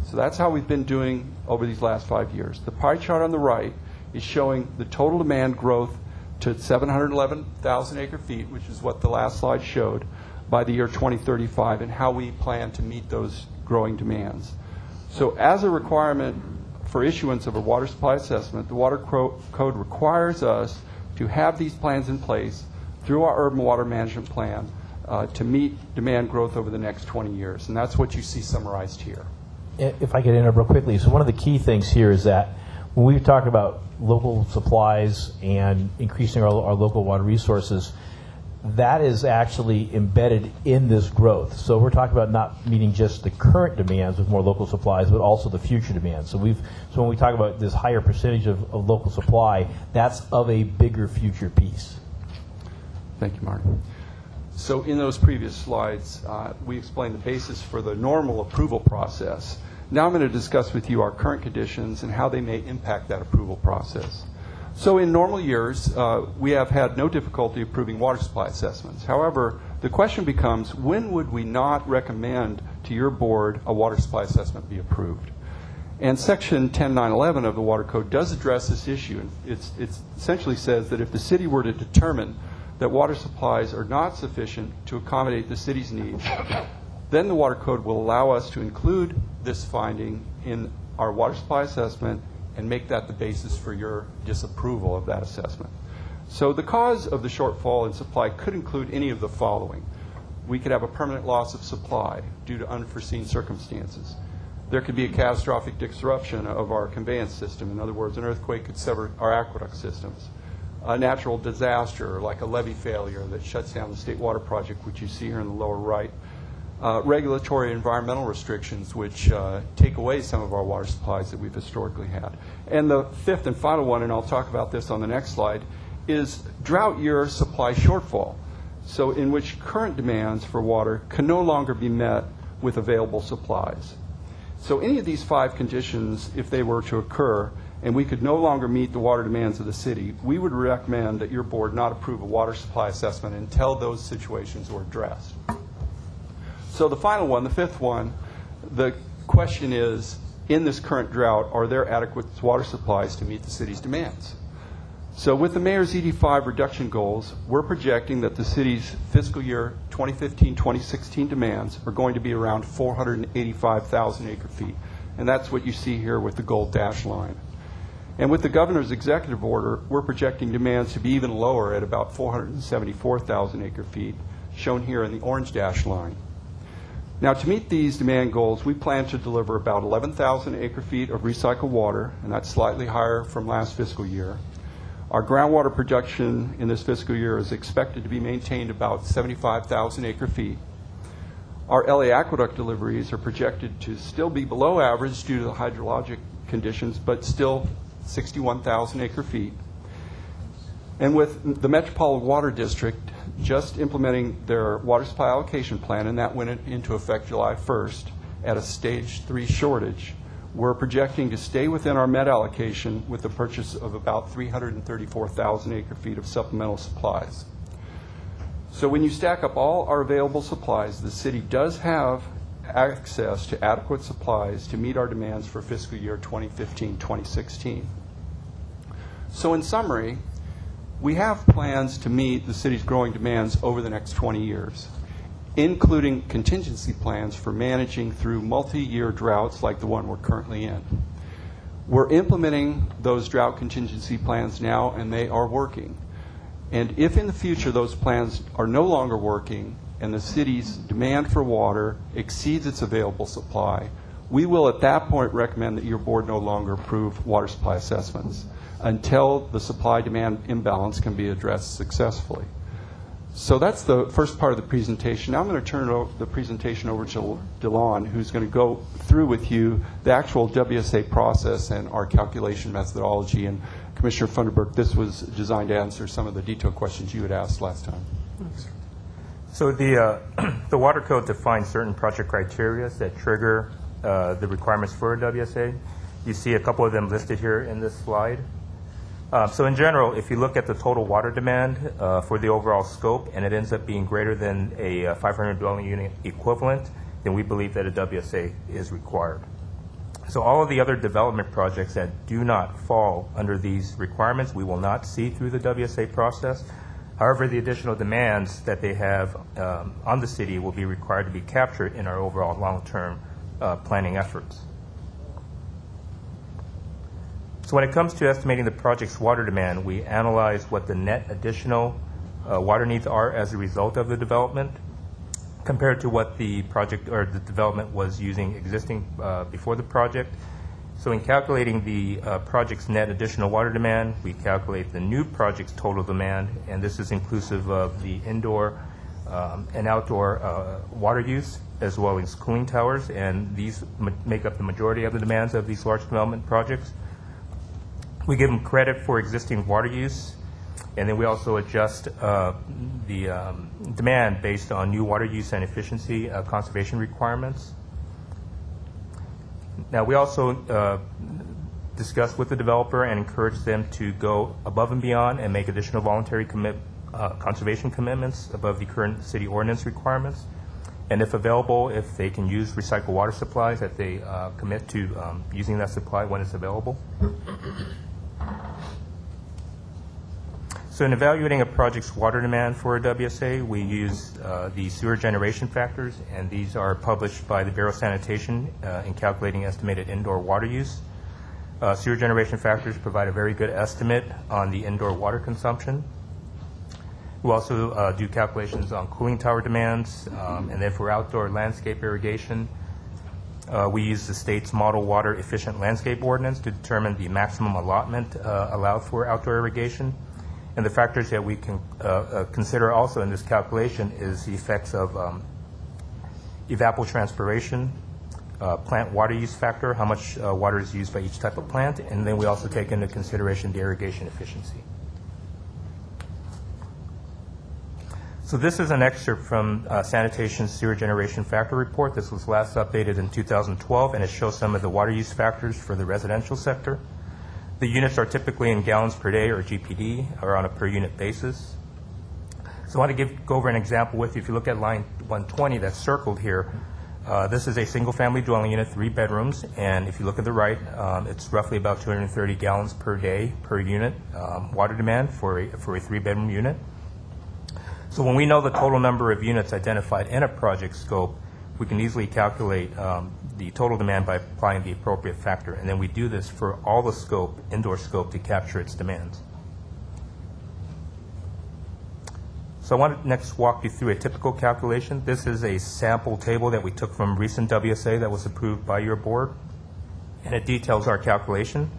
So that's how we've been doing over these last 5 years. The pie chart on the right is showing the total demand growth to 711,000 acre-feet, which is what the last slide showed, by the year 2035, and how we plan to meet those growing demands. So as a requirement for issuance of a water supply assessment, the Water Code requires us to have these plans in place through our urban water management plan to meet demand growth over the next 20 years. And that's what you see summarized here. If I could interrupt real quickly. So one of the key things here is that when we talk about local supplies and increasing our local water resources, that is actually embedded in this growth. So we're talking about not meeting just the current demands with more local supplies, but also the future demands. So when we talk about this higher percentage of local supply, that's of a bigger future piece. Thank you, Martin. So in those previous slides, we explained the basis for the normal approval process. Now I'm going to discuss with you our current conditions and how they may impact that approval process. So in normal years, we have had no difficulty approving water supply assessments. However, the question becomes, when would we not recommend to your board a water supply assessment be approved? And Section 10911 of the Water Code does address this issue. It essentially says that if the city were to determine that water supplies are not sufficient to accommodate the city's needs, then the Water Code will allow us to include this finding in our water supply assessment and make that the basis for your disapproval of that assessment. So the cause of the shortfall in supply could include any of the following. We could have a permanent loss of supply due to unforeseen circumstances. There could be a catastrophic disruption of our conveyance system. In other words, an earthquake could sever our aqueduct systems. a natural disaster like a levee failure that shuts down the State Water Project, which you see here in the lower right, regulatory environmental restrictions, which take away some of our water supplies that we've historically had. And the fifth and final one, and I'll talk about this on the next slide, is drought year supply shortfall, so in which current demands for water can no longer be met with available supplies. So any of these 5 conditions, if they were to occur, and we could no longer meet the water demands of the city, we would recommend that your board not approve a water supply assessment until those situations were addressed. So the final one, the fifth one, the question is, in this current drought, are there adequate water supplies to meet the city's demands? So with the mayor's ED5 reduction goals, we're projecting that the city's fiscal year 2015-2016 demands are going to be around 485,000 acre feet. And that's what you see here with the gold dash line. And with the governor's executive order, we're projecting demands to be even lower at about 474,000 acre feet, shown here in the orange dash line. Now, to meet these demand goals, we plan to deliver about 11,000 acre feet of recycled water, and that's slightly higher from last fiscal year. Our groundwater production in this fiscal year is expected to be maintained about 75,000 acre feet. Our LA aqueduct deliveries are projected to still be below average due to the hydrologic conditions, but still 61,000 acre feet. And with the Metropolitan Water District just implementing their water supply allocation plan, and that went into effect July 1st at a stage 3 shortage, we're projecting to stay within our Met allocation with the purchase of about 334,000 acre feet of supplemental supplies. So when you stack up all our available supplies, the city does have access to adequate supplies to meet our demands for fiscal year 2015-2016. So in summary, we have plans to meet the city's growing demands over the next 20 years, including contingency plans for managing through multi-year droughts like the one we're currently in. We're implementing those drought contingency plans now, and they are working. And if in the future those plans are no longer working and the city's demand for water exceeds its available supply, we will at that point recommend that your board no longer approve water supply assessments until the supply-demand imbalance can be addressed successfully. So that's the first part of the presentation. Now I'm going to turn the presentation over to DeLon, who's going to go through with you the actual WSA process and our calculation methodology. And Commissioner Funderburk, this was designed to answer some of the detailed questions you had asked last time. So the Water Code defines certain project criteria that trigger the requirements for a WSA. You see a couple of them listed here in this slide. So in general, if you look at the total water demand for the overall scope and it ends up being greater than a 500 dwelling unit equivalent, then we believe that a WSA is required. So all of the other development projects that do not fall under these requirements, we will not see through the WSA process. However, the additional demands that they have on the city will be required to be captured in our overall long-term planning efforts. So when it comes to estimating the project's water demand, we analyze what the net additional water needs are as a result of the development compared to what the project or the development was using existing before the project. So in calculating the project's net additional water demand, we calculate the new project's total demand, and this is inclusive of the indoor and outdoor water use as well as cooling towers, and these make up the majority of the demands of these large development projects. We give them credit for existing water use, and then we also adjust the demand based on new water use and efficiency conservation requirements. Now, we also discuss with the developer and encourage them to go above and beyond and make additional voluntary conservation commitments above the current city ordinance requirements. And if available, if they can use recycled water supplies, that they commit to using that supply when it's available. So in evaluating a project's water demand for a WSA, we use the sewer generation factors, and these are published by the Bureau of Sanitation in calculating estimated indoor water use. Sewer generation factors provide a very good estimate on the indoor water consumption. We also do calculations on cooling tower demands, and then for outdoor landscape irrigation, we use the state's model water efficient landscape ordinance to determine the maximum allotment allowed for outdoor irrigation. And the factors that we can consider also in this calculation is the effects of evapotranspiration, plant water use factor, how much water is used by each type of plant, and then we also take into consideration the irrigation efficiency. So this is an excerpt from Sanitation Sewer Generation Factor Report. This was last updated in 2012, and it shows some of the water use factors for the residential sector. The units are typically in gallons per day, or GPD, or on a per unit basis. So I want to go over an example with you. If you look at line 120 that's circled here, this is a single-family dwelling unit, 3 bedrooms, and if you look at the right, it's roughly about 230 gallons per day per unit water demand for a 3-bedroom unit. So when we know the total number of units identified in a project scope, we can easily calculate the total demand by applying the appropriate factor, and then we do this for all the scope, indoor scope, to capture its demands. So I want to next walk you through a typical calculation. This is a sample table that we took from recent WSA that was approved by your board, and it details our calculation.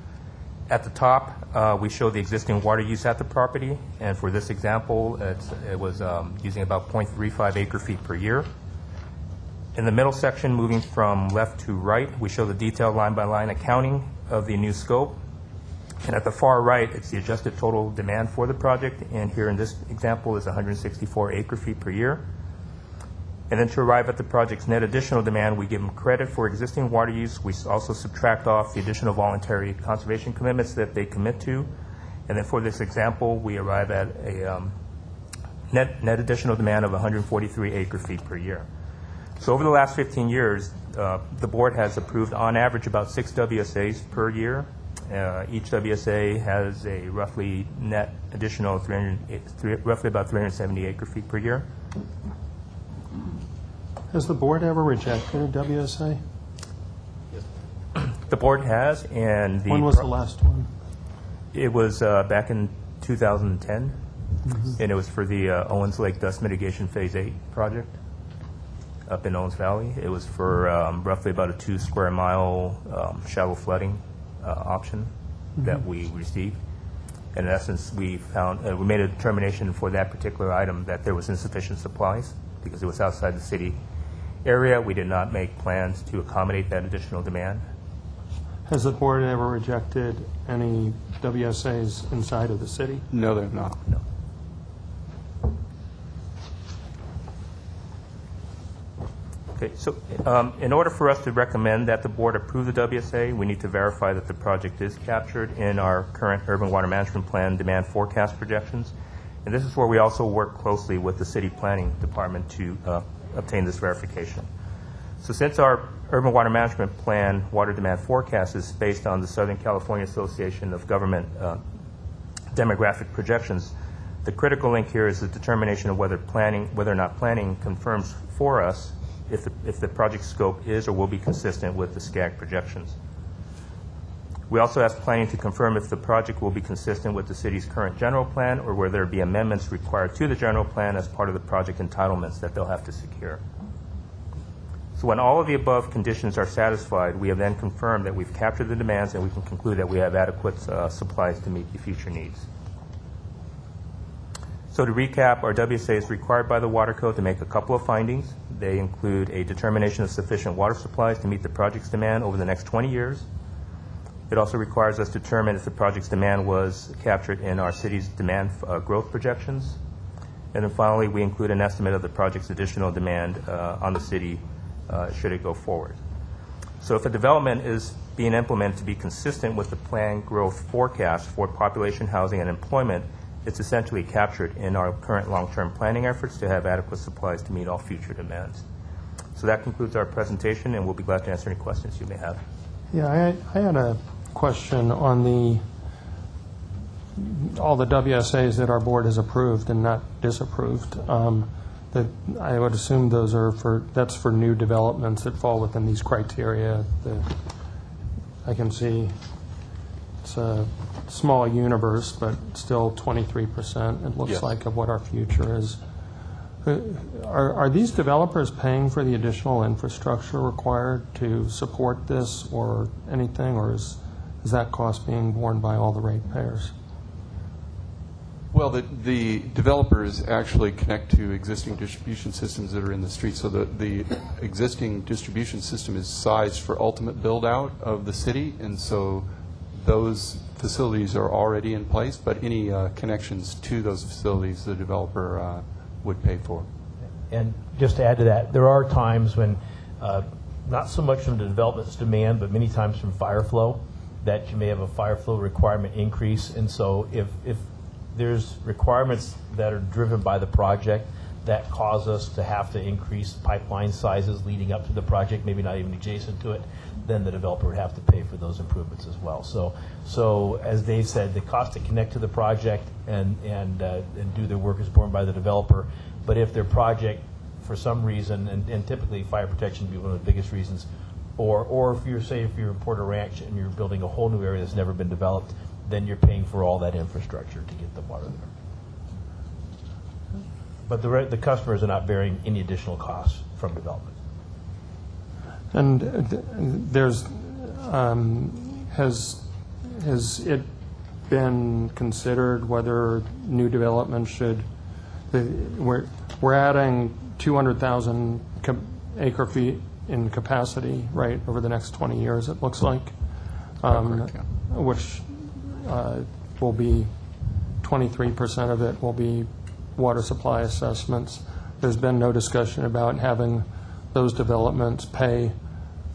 At the top, we show the existing water use at the property, and for this example, it was using about 0.35 acre-feet per year. In the middle section, moving from left to right, we show the detailed line-by-line accounting of the new scope. And at the far right, it's the adjusted total demand for the project, and here in this example is 164 acre-feet per year. And then to arrive at the project's net additional demand, we give them credit for existing water use. We also subtract off the additional voluntary conservation commitments that they commit to. And then for this example, we arrive at a net additional demand of 143 acre-feet per year. So over the last 15 years, the board has approved on average about 6 WSAs per year. Each WSA has a roughly net additional roughly about 370 acre-feet per year. Has the board ever rejected a WSA? The board has, and when was the last one? It was back in 2010, and it was for the Owens Lake Dust Mitigation Phase 8 project up in Owens Valley. It was for roughly about a 2 square mile shallow flooding option that we received. And in essence, we found we made a determination for that particular item that there was insufficient supplies because it was outside the city area. We did not make plans to accommodate that additional demand. Has the board ever rejected any WSAs inside of the city? No, they're not. No. Okay, so in order for us to recommend that the board approve the WSA, we need to verify that the project is captured in our current urban water management plan demand forecast projections. And this is where we also work closely with the city planning department to obtain this verification. So since our urban water management plan water demand forecast is based on the Southern California Association of Government demographic projections, the critical link here is the determination of whether or not planning confirms for us if the project scope is or will be consistent with the SCAG projections. We also ask planning to confirm if the project will be consistent with the city's current general plan or where there be amendments required to the general plan as part of the project entitlements that they'll have to secure. So when all of the above conditions are satisfied, we have then confirmed that we've captured the demands and we can conclude that we have adequate supplies to meet the future needs. So to recap, our WSA is required by the Water Code to make a couple of findings. They include a determination of sufficient water supplies to meet the project's demand over the next 20 years. It also requires us to determine if the project's demand was captured in our city's demand growth projections. And then finally, we include an estimate of the project's additional demand on the city should it go forward. So if a development is being implemented to be consistent with the planned growth forecast for population, housing, and employment, it's essentially captured in our current long-term planning efforts to have adequate supplies to meet all future demands. So that concludes our presentation, and we'll be glad to answer any questions you may have. Yeah, I had a question on all the WSAs that our board has approved and not disapproved. That I would assume that's for new developments that fall within these criteria. I can see it's a small universe, but still 23%, it looks like, of what our future is. Are these developers paying for the additional infrastructure required to support this or anything, or is that cost being borne by all the ratepayers? Well, the developers actually connect to existing distribution systems that are in the street. So the existing distribution system is sized for ultimate build-out of the city, and so those facilities are already in place, but any connections to those facilities the developer would pay for. And just to add to that, there are times when, not so much from the development's demand, but many times from fire flow, that you may have a fire flow requirement increase. And so if there's requirements that are driven by the project that cause us to have to increase pipeline sizes leading up to the project, maybe not even adjacent to it, then the developer would have to pay for those improvements as well. So as Dave said, the cost to connect to the project and do their work is borne by the developer. But if their project, for some reason, and typically fire protection would be one of the biggest reasons, or if you're in Porter Ranch and you're building a whole new area that's never been developed, then you're paying for all that infrastructure to get the water there. But the customers are not bearing any additional costs from development. And there's, has it been considered whether new development should, we're adding 200,000 acre feet in capacity, right, over the next 20 years, it looks like, which will be 23% of it will be water supply assessments. There's been no discussion about having those developments pay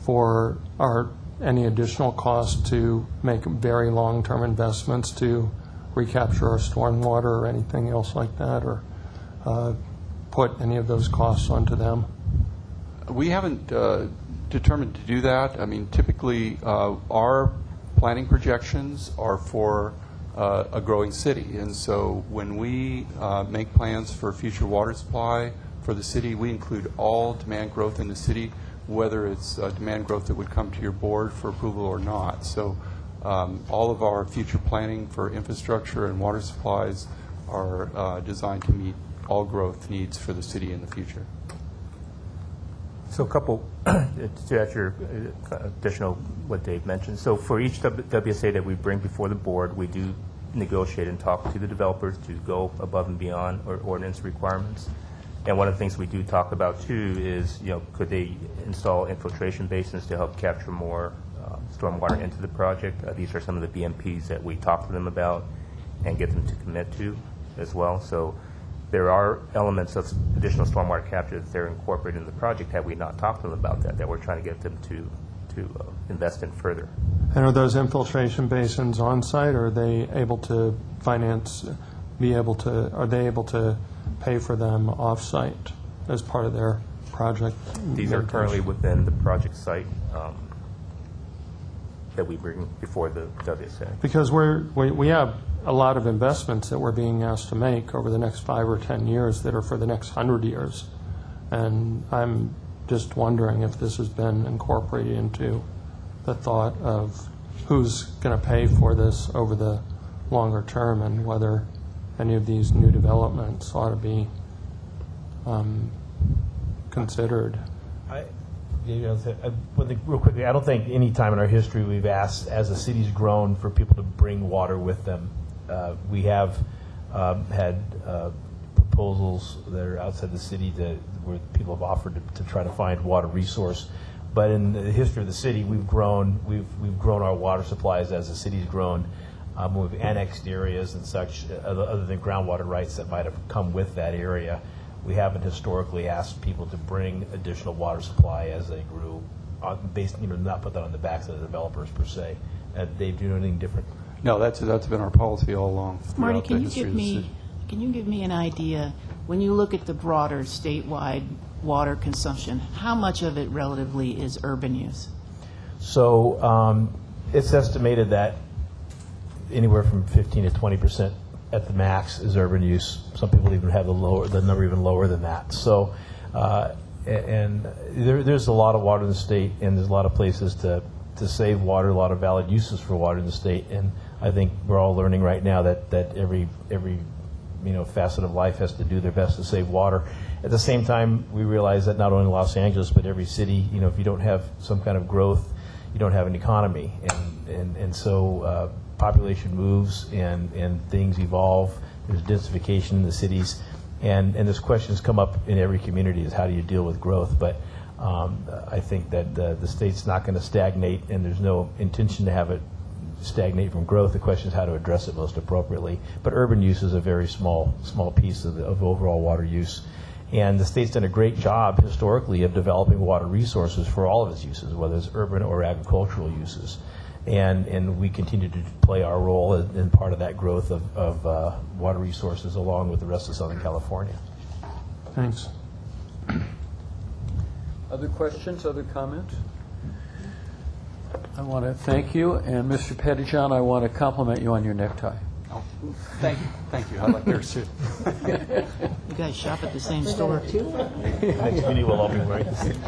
for any additional cost to make very long-term investments to recapture our stormwater or anything else like that, or put any of those costs onto them. We haven't determined to do that. I mean, typically our planning projections are for a growing city, and so when we make plans for future water supply for the city, we include all demand growth in the city, whether it's demand growth that would come to your board for approval or not. So all of our future planning for infrastructure and water supplies are designed to meet all growth needs for the city in the future. So a couple, to add your additional what Dave mentioned. So for each WSA that we bring before the board, we do negotiate and talk to the developers to go above and beyond our ordinance requirements. And one of the things we do talk about too is, could they install infiltration basins to help capture more stormwater into the project? These are some of the BMPs that we talk to them about and get them to commit to as well. So there are elements of additional stormwater capture that they're incorporated in the project. Had we not talked to them about that we're trying to get them to invest in further. And are those infiltration basins on site, or are they able to are they able to pay for them off site as part of their project? These are currently within the project site that we bring before the WSA. Because we have a lot of investments that we're being asked to make over the next 5 or 10 years that are for the next 100 years. And I'm just wondering if this has been incorporated into the thought of who's going to pay for this over the longer term, and whether any of these new developments ought to be considered. Real quickly, I don't think any time in our history we've asked, as the city's grown, for people to bring water with them. We have had proposals that are outside the city where people have offered to try to find water resource. But in the history of the city, we've grown our water supplies as the city's grown. We've annexed areas and such, other than groundwater rights that might have come with that area. We haven't historically asked people to bring additional water supply as they grew, not put that on the backs of the developers per se. Dave, do you know anything different? No, that's been our policy all along. Marty, can you give me an idea, when you look at the broader statewide water consumption, how much of it relatively is urban use? So it's estimated that anywhere from 15 to 20% at the max is urban use. Some people even have the number even lower than that. So, and there's a lot of water in the state, and there's a lot of places to save water, a lot of valid uses for water in the state. And I think we're all learning right now that every facet of life has to do their best to save water. At the same time, we realize that not only Los Angeles, but every city, if you don't have some kind of growth, you don't have an economy. And so population moves and things evolve. there's densification in the cities, and this question's come up in every community is how do you deal with growth, but I think that the state's not going to stagnate, and there's no intention to have it stagnate from growth. The question is how to address it most appropriately. But urban use is a very small piece of overall water use. And the state's done a great job historically of developing water resources for all of its uses, whether it's urban or agricultural uses. And we continue to play our role in part of that growth of water resources along with the rest of Southern California. Thanks. Other questions, other comments? I want to thank you, and Mr. Pettyjohn, I want to compliment you on your necktie. Oh, thank you. Thank you. I like yours too. You guys shop at the same store? Next meeting will all be wearing the same.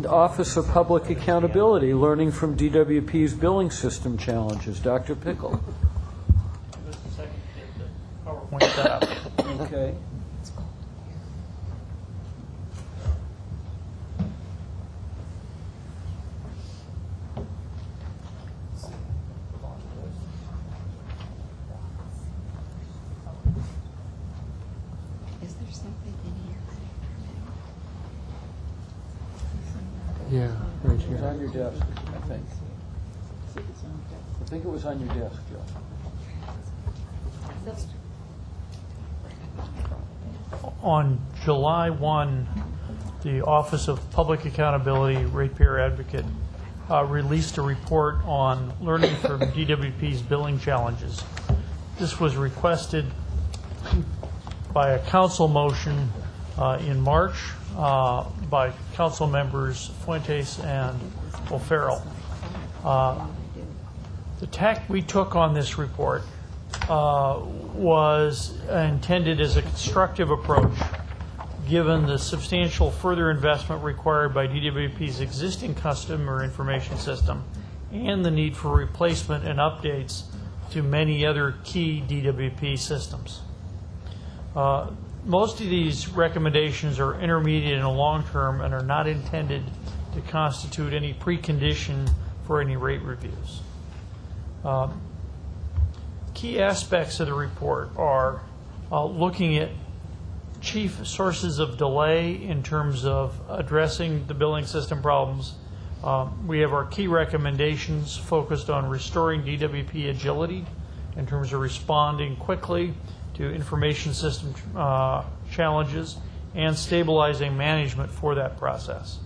Office of Public Accountability, learning from DWP's billing system challenges. Dr. Pickle. Okay. Is there something in here? Yeah, right here. It's on your desk, I think. I think it was on your desk, Joe. On July 1, the Office of Public Accountability Ratepayer Advocate released a report on learning from DWP's billing challenges. This was requested by a council motion in March by council members Fuentes and O'Farrell. The tack we took on this report was intended as a constructive approach, given the substantial further investment required by DWP's existing customer information system and the need for replacement and updates to many other key DWP systems. Most of these recommendations are intermediate and long-term and are not intended to constitute any precondition for any rate reviews. Key aspects of the report are looking at chief sources of delay in terms of addressing the billing system problems. We have our key recommendations focused on restoring DWP agility in terms of responding quickly to information system challenges and stabilizing management for that process.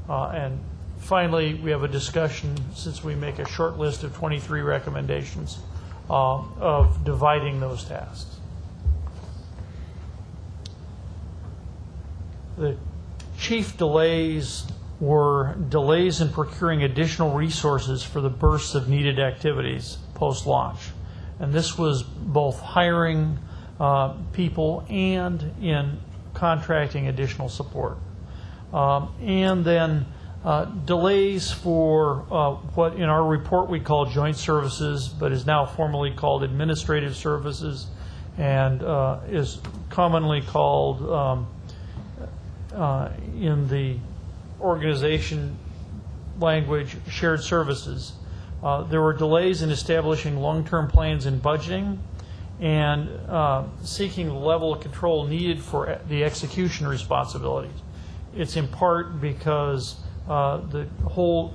And finally, we have a discussion, since we make a short list of 23 recommendations, of dividing those tasks. The chief delays were delays in procuring additional resources for the bursts of needed activities post-launch. And this was both hiring people and in contracting additional support. And then delays for what in our report we call joint services, but is now formally called administrative services and is commonly called in the organization language shared services. There were delays in establishing long-term plans and budgeting and seeking the level of control needed for the execution responsibilities. It's in part because the whole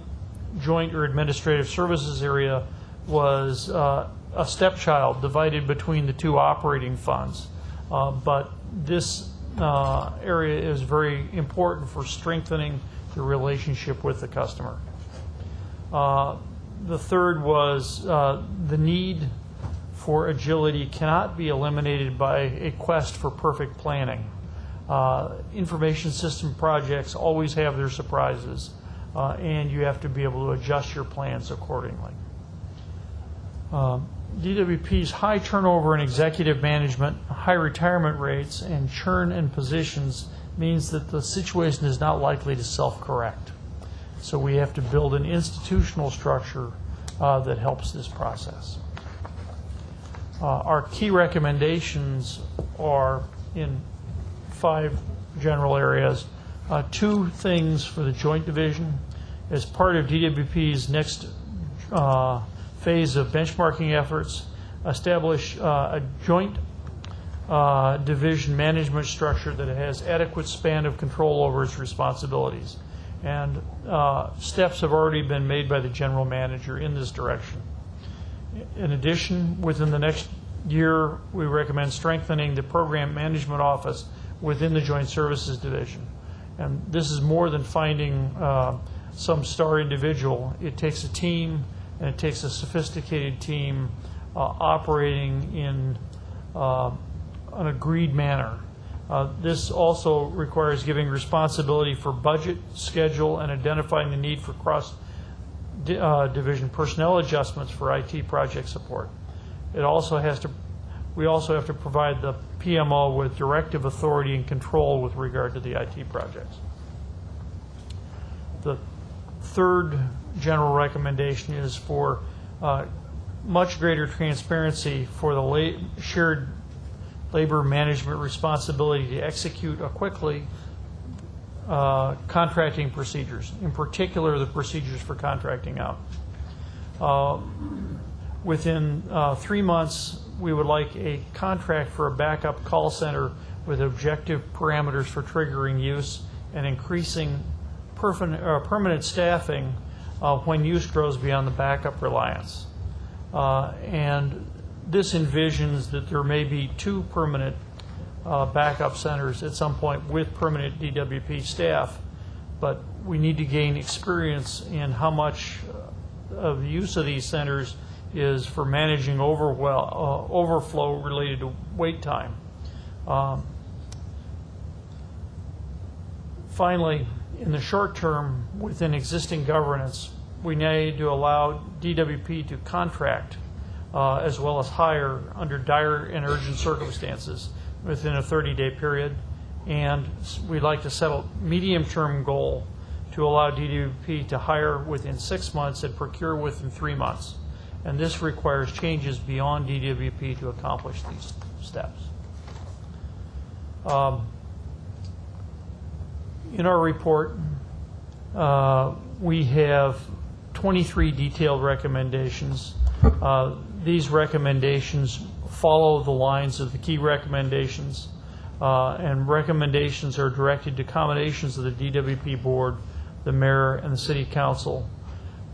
joint or administrative services area was a stepchild divided between the two operating funds. But this area is very important for strengthening the relationship with the customer. The third was the need for agility cannot be eliminated by a quest for perfect planning. Information system projects always have their surprises, and you have to be able to adjust your plans accordingly. DWP's high turnover in executive management, high retirement rates, and churn in positions means that the situation is not likely to self-correct. So we have to build an institutional structure that helps this process. Our key recommendations are in 5 general areas. 2 things for the joint division. As part of DWP's next phase of benchmarking efforts, establish a joint division management structure that has adequate span of control over its responsibilities. And steps have already been made by the general manager in this direction. In addition, within the next year, we recommend strengthening the program management office within the Joint Services Division. And this is more than finding some star individual. It takes a team, and it takes a sophisticated team operating in an agreed manner. This also requires giving responsibility for budget, schedule, and identifying the need for cross-division personnel adjustments for IT project support. We also have to provide the PMO with directive authority and control with regard to the IT projects. The third general recommendation is for much greater transparency for the shared labor management responsibility to execute quickly contracting procedures, in particular the procedures for contracting out. Within 3 months, we would like a contract for a backup call center with objective parameters for triggering use and increasing permanent staffing when use grows beyond the backup reliance. And this envisions that there may be 2 permanent backup centers at some point with permanent DWP staff, but we need to gain experience in how much of the use of these centers is for managing overflow related to wait time. Finally, in the short term, within existing governance, we need to allow DWP to contract as well as hire under dire and urgent circumstances within a 30-day period. And we'd like to set a medium-term goal to allow DWP to hire within 6 months and procure within 3 months. And this requires changes beyond DWP to accomplish these steps. In our report, we have 23 detailed recommendations. These recommendations follow the lines of the key recommendations, and recommendations are directed to combinations of the DWP board, the mayor, and the city council.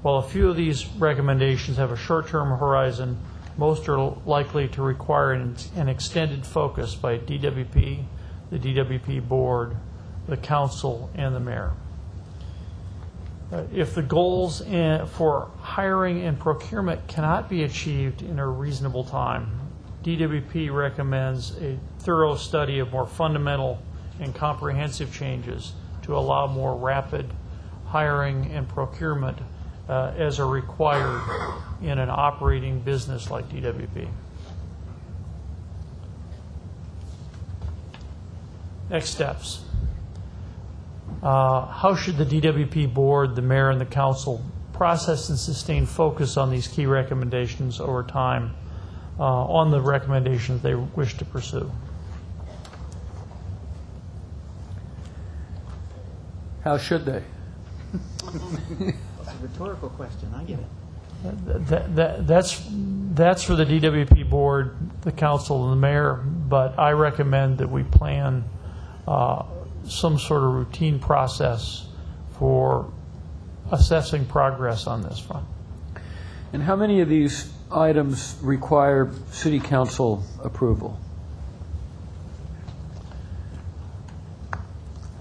While a few of these recommendations have a short-term horizon, most are likely to require an extended focus by DWP, the DWP board, the council, and the mayor. If the goals for hiring and procurement cannot be achieved in a reasonable time, DWP recommends a thorough study of more fundamental and comprehensive changes to allow more rapid hiring and procurement as are required in an operating business like DWP. Next steps. How should the DWP board, the mayor, and the council process and sustain focus on these key recommendations over time on the recommendations they wish to pursue? How should they? It's a rhetorical question. I get it. That's for the DWP board, the council, and the mayor, but I recommend that we plan some sort of routine process for assessing progress on this front. And how many of these items require city council approval?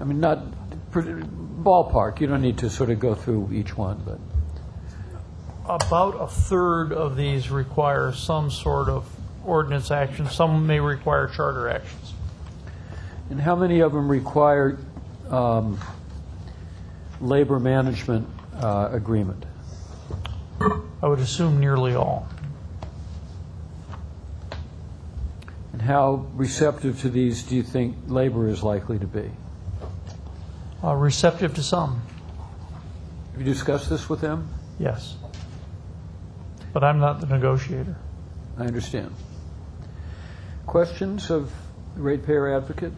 I mean, not ballpark. You don't need to sort of go through each one, but about a third of these require some sort of ordinance action. Some may require charter actions. And how many of them require labor management agreement? I would assume nearly all. And how receptive to these do you think labor is likely to be? Receptive to some. Have you discussed this with them? Yes. But I'm not the negotiator. I understand. Questions of the ratepayer advocate?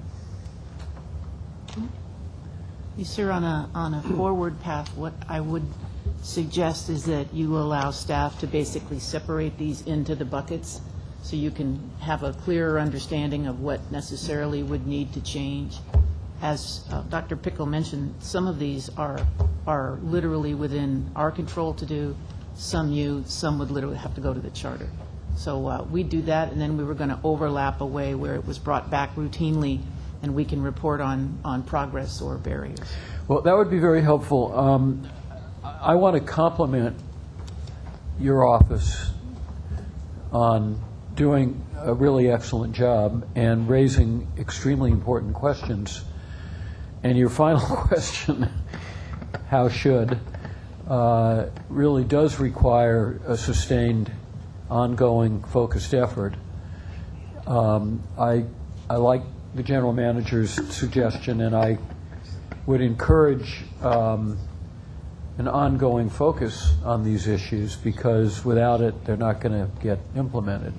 You, sir, on a forward path, what I would suggest is that you allow staff to basically separate these into the buckets so you can have a clearer understanding of what necessarily would need to change. As Dr. Pickle mentioned, some of these are literally within our control to do, some would literally have to go to the charter. So we do that, and then we were going to overlap a way where it was brought back routinely, and we can report on progress or barriers. Well, that would be very helpful. I want to compliment your office on doing a really excellent job and raising extremely important questions. And your final question, how should, really does require a sustained, ongoing, focused effort. I like the general manager's suggestion, and I would encourage an ongoing focus on these issues, because without it, they're not going to get implemented.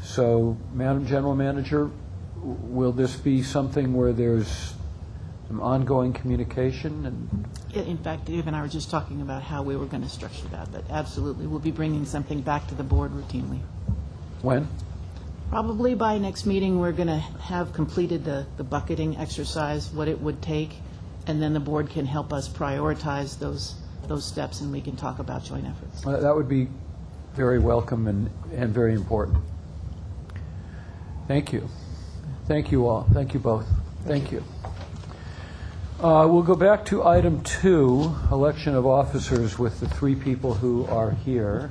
So, Madam General Manager, will this be something where there's some ongoing communication? And In fact, Dave and I were just talking about how we were going to structure that, but absolutely, we'll be bringing something back to the board routinely. when? Probably by next meeting, we're going to have completed the bucketing exercise, what it would take, and then the board can help us prioritize those steps, and we can talk about joint efforts. That would be very welcome and very important. Thank you. Thank you all. Thank you both. Thank you. We'll go back to item 2, election of officers, with the 3 people who are here.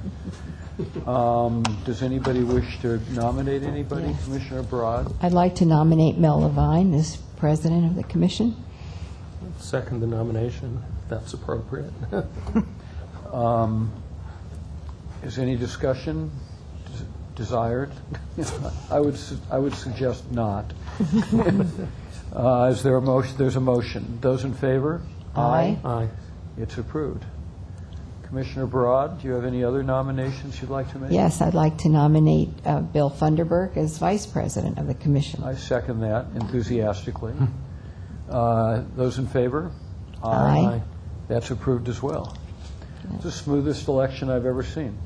Does anybody wish to nominate anybody? Yes. Commissioner Broad? I'd like to nominate Mel Levine as president of the commission. Second the nomination, if that's appropriate. Is any discussion desired? I would suggest not. Is there a motion? There's a motion. Those in favor? Aye. Aye. It's approved. Commissioner Broad, do you have any other nominations you'd like to make? Yes, I'd like to nominate Bill Funderburk as vice president of the commission. I second that enthusiastically. Those in favor? Aye. That's approved as well. It's the smoothest election I've ever seen.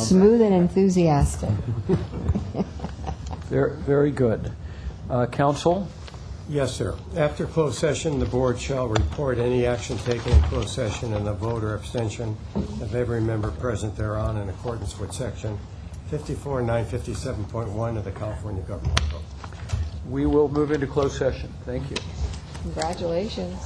Smooth and enthusiastic. Very good. Counsel? Yes, sir. After closed session, the board shall report any action taken in closed session and the vote or abstention of every member present thereon in accordance with Section 54-957.1 of the California Government Code. We will move into closed session. Thank you. Congratulations.